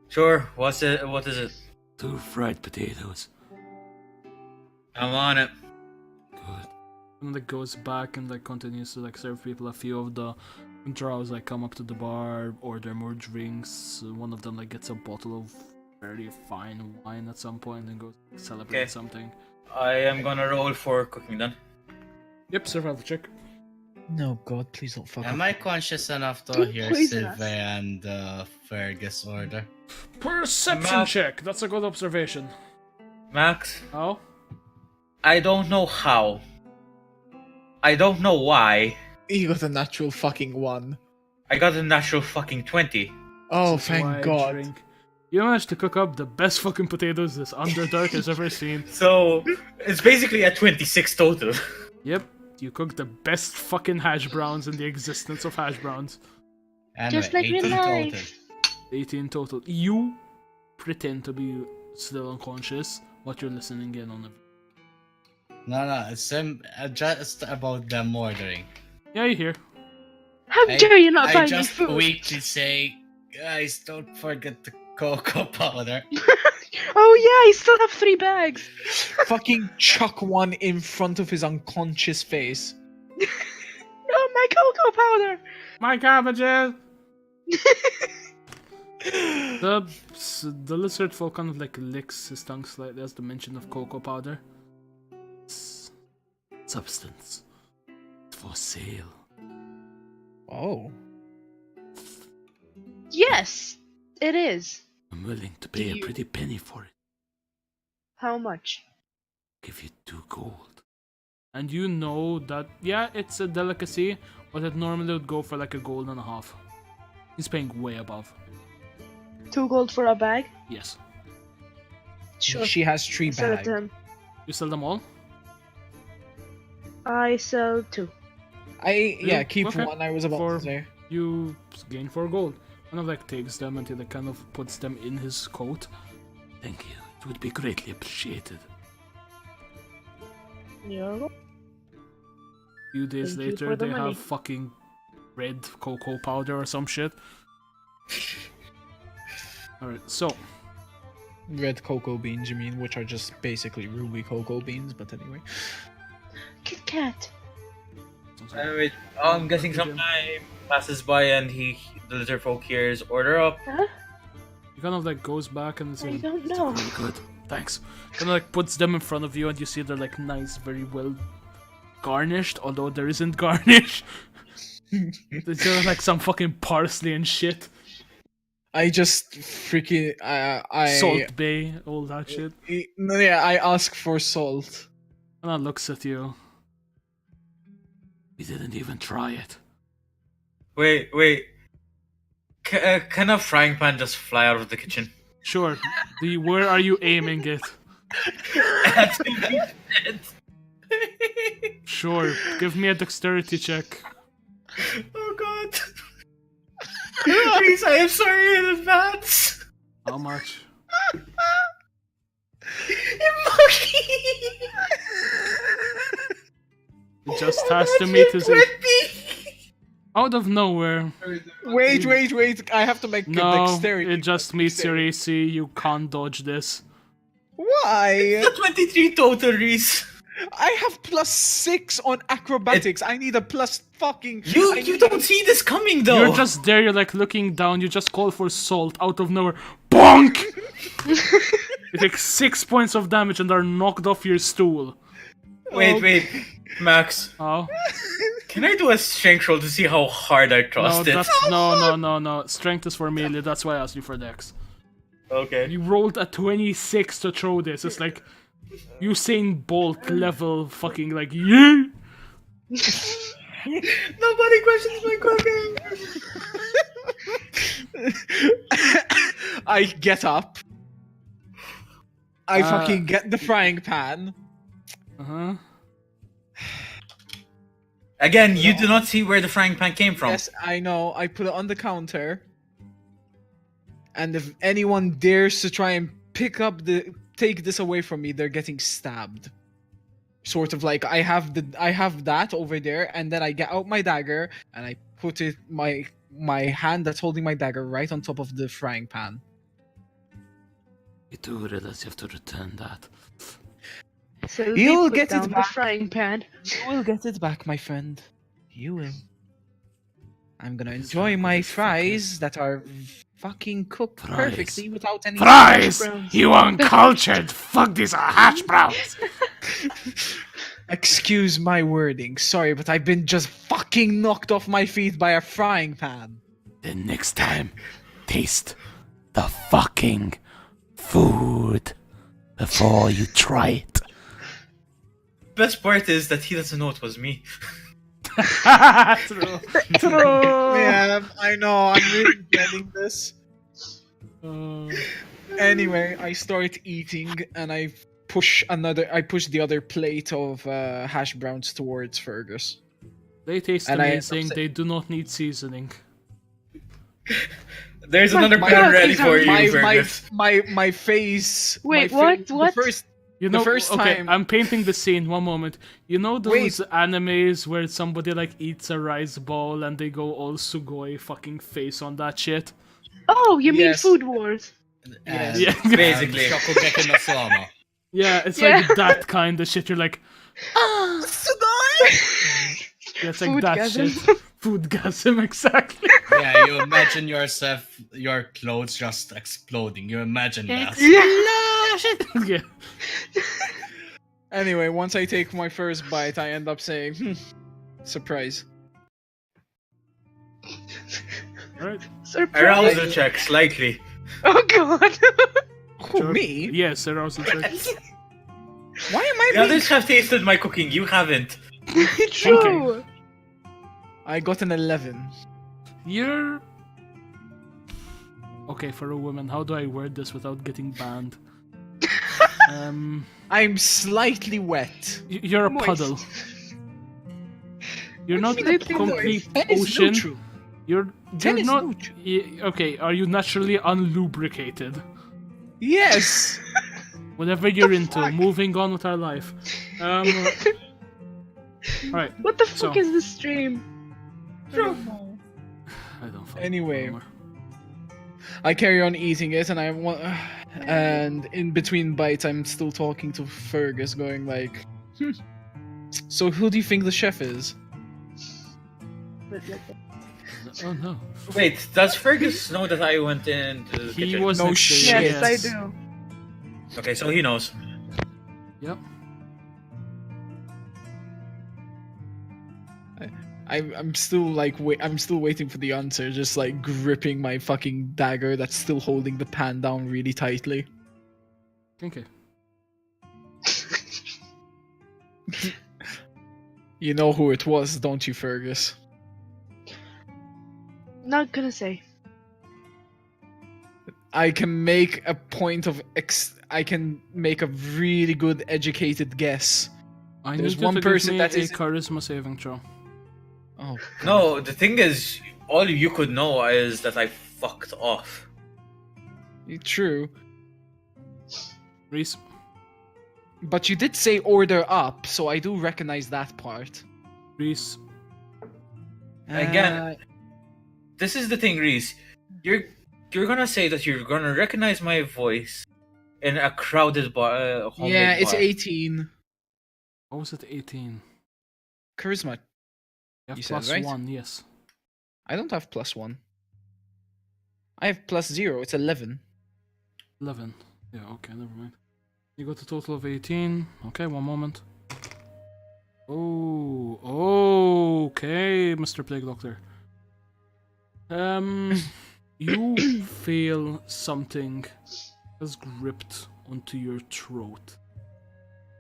Sure, what is it? 2 fried potatoes. I'm on it. Good. And like goes back and like continues to like serve people. A few of the drows like come up to the bar, order more drinks. One of them like gets a bottle of very fine wine at some point and goes to celebrate Okay. something. I am gonna roll for cooking then. Yep, survival check. No, God, please don't fuck Am up. I conscious enough to Don't hear poison us. Sylve and Fergus order? Perception Math. check. That's a good observation. Max, Oh, I don't know how. I don't know why. You got a natural fucking 1. I got a natural fucking 20. Oh, that's why I thank God. drink. You managed to cook up the best fucking potatoes this Underdark has ever seen. So, it's basically a 26 total. Yep, you cooked the best fucking hash browns in the existence of hash browns. Anyway, Just like 18 real total. life. 18 total. You pretend to be still unconscious, but you're listening in on it. No, it's just about them ordering. Yeah, you hear. How dare you not I buy me just food? weakly say, guys, don't forget the cocoa powder. Oh yeah, I still have 3 bags. Fucking chuck one in front of his unconscious face. Oh, my cocoa powder. My cabbages! The lizard folk kind of like licks his tongue slightly as the mention of cocoa powder. It's substance. It's for sale. Oh. Yes, it is. I'm willing to pay a You- pretty penny for it. How much? Give you 2 gold. And you know that, yeah, it's a delicacy, but it normally would go for like a gold and a half. He's paying way above. 2 gold for a bag? Yes. Sure. She has 3 I sell it bags. to him. You sell them all? I sell 2. Yeah, keep okay. 1, I was about For- to say. You gain 4 gold. Kind of like takes them until he kind of puts them in his coat. Thank you. It would be greatly appreciated. Yeah. Few days Thank you later, for the they money. have fucking red cocoa powder or some shit. Alright, so, Red cocoa beans, you mean, which are just basically ruby cocoa beans, but anyway. Kit Kat. Anyway, I'm guessing some time passes by and the lizard folk hears order up. Huh? he kind of like goes back and I says, don't know. really good, thanks. Kind of like puts them in front of you and you see they're like nice, very well garnished, although there isn't garnish. There's just like some fucking parsley and shit. I just freaking I Salt Bay, all that shit. No, yeah, I ask for salt. And I looks at you. We didn't even try it. Wait. Can a frying pan just fly out of the kitchen? Sure. Where are you aiming it? That's it. Sure. Give me a dexterity check. Oh god. Please, I am sorry in advance. How much? It just has to meet his. Out of nowhere. Wait, I have to make a No, dexterity. it just meets your AC. You can't dodge this. Why? 23 total, Reese. I have +6 on acrobatics. I need a plus fucking. I You need don't see this coming though. You're just there, you're like looking down, you just call for salt out of nowhere. BONK! You take 6 points of damage and are knocked off your stool. Wait, Max. Oh? Can I do a strength roll to see how hard I No, trust it? that's, no. Strength is for melee, that's why I asked you for dex. Okay. You rolled a 26 to throw this, it's like Usain Bolt level fucking like, yeah! Nobody questions my cooking. I get up. I Uh, fucking get the frying pan. Uh-huh. Again, you do not see where the frying pan came from. Yes, I know. I put it on the counter. And if anyone dares to try and take this away from me, they're getting stabbed. Sort of like I have that over there, and then I get out my dagger and I put it my hand that's holding my dagger right on top of the frying pan. You do realize you have to return that. Sylvie, You'll put get it down the back. frying pan. You will get it back, my friend. You will. I'm gonna enjoy my fries that are fucking cooked Fries. perfectly without any Fries! browns. You uncultured! Fuck, these are hash browns! Excuse my wording, sorry, but I've been just fucking knocked off my feet by a frying pan. Then next time, taste the fucking food before you try it. Best part is that he doesn't know it was me. True. True. Yeah, I know, I'm really getting this. Uh, Anyway, I start eating and I push the other plate of hash browns towards Fergus. they taste And I end up amazing. sa- They do not need seasoning. There's My another God, pan ready these for are- you, my Fergus. my face. Wait, my what? What? The first You know, first okay, time- I'm painting the scene. One moment. You know those Wait. animes where somebody like eats a rice bowl and they go all sugoi fucking face on that shit? Oh, you mean Yes. Food Wars? And, Yeah. Basically. Shokugeki no Soma. Yeah, it's Yeah. like that kind of shit. You're like, yeah, it's like that Foodgasm. shit. Foodgasm, exactly. Yeah, you imagine yourself, your clothes just exploding. You imagine that. Yeah. Anyway, once I take my first bite, I end up saying, surprise. Alright. Surprise! Arousal check, slightly. Oh god! Who, Sure. me? Yes, arousal check. Why am I The being... others have tasted my cooking, you haven't. True! I got an 11. You're. Okay, for a woman, how do I word this without getting banned? I'm slightly wet. You're a Moist. puddle. You're not a Slightly complete That is ocean. neutral. You're Ten is not. neutral. Okay, are you naturally unlubricated? Yes! Whatever you're into, moving on with our life. Alright, What the So- fuck is this stream? I don't fucking Anyway. remember. I carry on eating it, and I want, and in between bites, I'm still talking to Fergus, going like, So who do you think the chef is? Oh no. Wait, does Fergus know that I went into the He kitchen? was No next to you, shit. Yes, I do. Okay, so he knows. Yep. I'm still like I'm still waiting for the answer, just like gripping my fucking dagger that's still holding the pan down really tightly. Okay. You know who it was, don't you, Fergus? Not gonna say. I can make a point of I can make a really good educated guess. I There's need you one to person give me that a is- charisma saving throw. Oh No, the thing is, all you could know is that I fucked off. true. Reese. But you did say order up, so I do recognize that part. Reese. Again, this is the thing, Reese. You're gonna say that you're gonna recognize my voice in a crowded bar. Homemade yeah, it's bar. 18 What was it? 18. charisma. You have You said, plus right? 1, yes. I don't have +1. I have +0. It's 11. 11. Yeah, okay, never mind. You got a total of 18. Okay, one moment. Oh, okay, Mr. Plague Doctor. You feel something has gripped onto your throat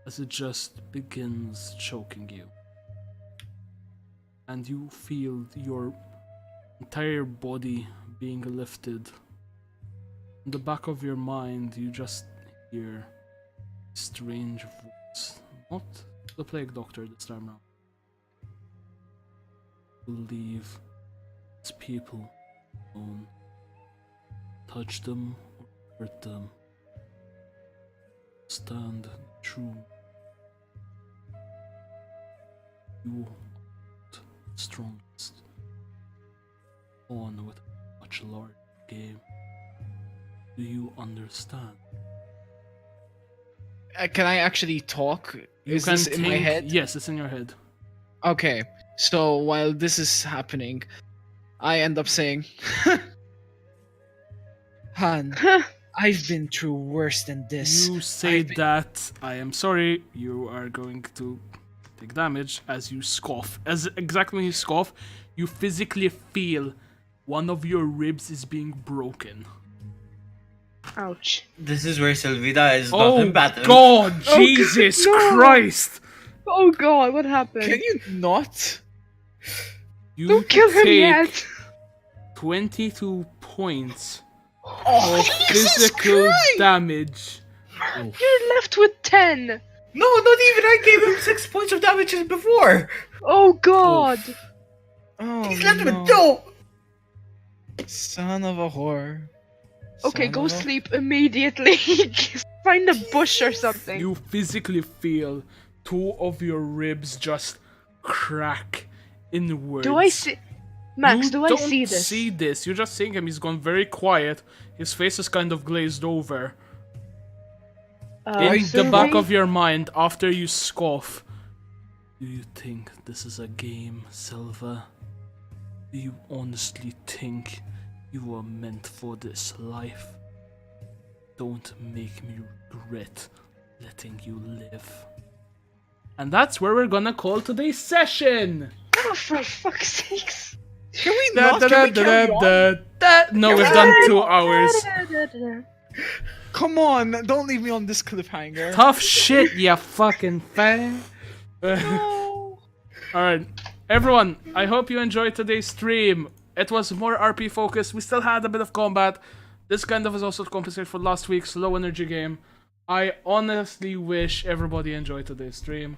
as it just begins choking you. And you feel your entire body being lifted. In the back of your mind, you just hear a strange voice. Not the Plague Doctor this time round. Believe it's people alone. Touch them or hurt them. Stand true. You are the strongest. On with a much larger game. Do you understand? Can I actually talk? You Is can this in my think- head? Yes, it's in your head. Okay, so while this is happening, I end up saying, Han, I've been through worse than this. You say I've been- that. I am sorry. You are going to take damage as you scoff. As exactly when you scoff, you physically feel one of your ribs is being broken. Ouch. This is where Sylvie dies, not Oh in battle. God! Jesus no. Christ! Oh god, what happened? Can you not? You Don't kill him take yet! 22 points Oh, of physical damage. You're left with 10! No, not even. I gave him 6 points of damage as before. Oh god! Oh, He's left no. with 2. Son of a whore. Okay, Son go of a- sleep immediately. Find a bush or something. You physically feel 2 of your ribs just crack inwards. Do I see... Max, You do I don't see this? see this. You're just seeing him. He's gone very quiet. His face is kind of glazed over. In the Sylvie? back of your mind, after you scoff, do you think this is a game, Silva? Do you honestly think you were meant for this life? Don't make me regret letting you live. And that's where we're gonna call today's session! Oh, for fuck's sakes. Can we not? Can we carry on? No, we've done 2 hours. Come on, don't leave me on this cliffhanger. Tough shit, you fucking fan. No. Alright, everyone, I hope you enjoyed today's stream. It was more RP focused. We still had a bit of combat. This kind of is also to compensate for last week's low energy game. I honestly wish everybody enjoyed today's stream.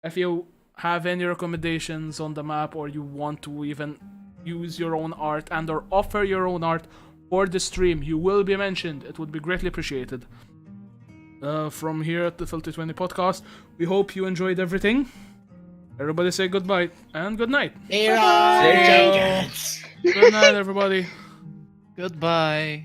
If you have any recommendations on the map, or you want to even use your own art and or offer your own art for the stream, you will be mentioned. It would be greatly appreciated. From here at the Filthy 20 podcast, we hope you enjoyed everything. Everybody say goodbye and good night. Heroes! Good night, everybody. Goodbye.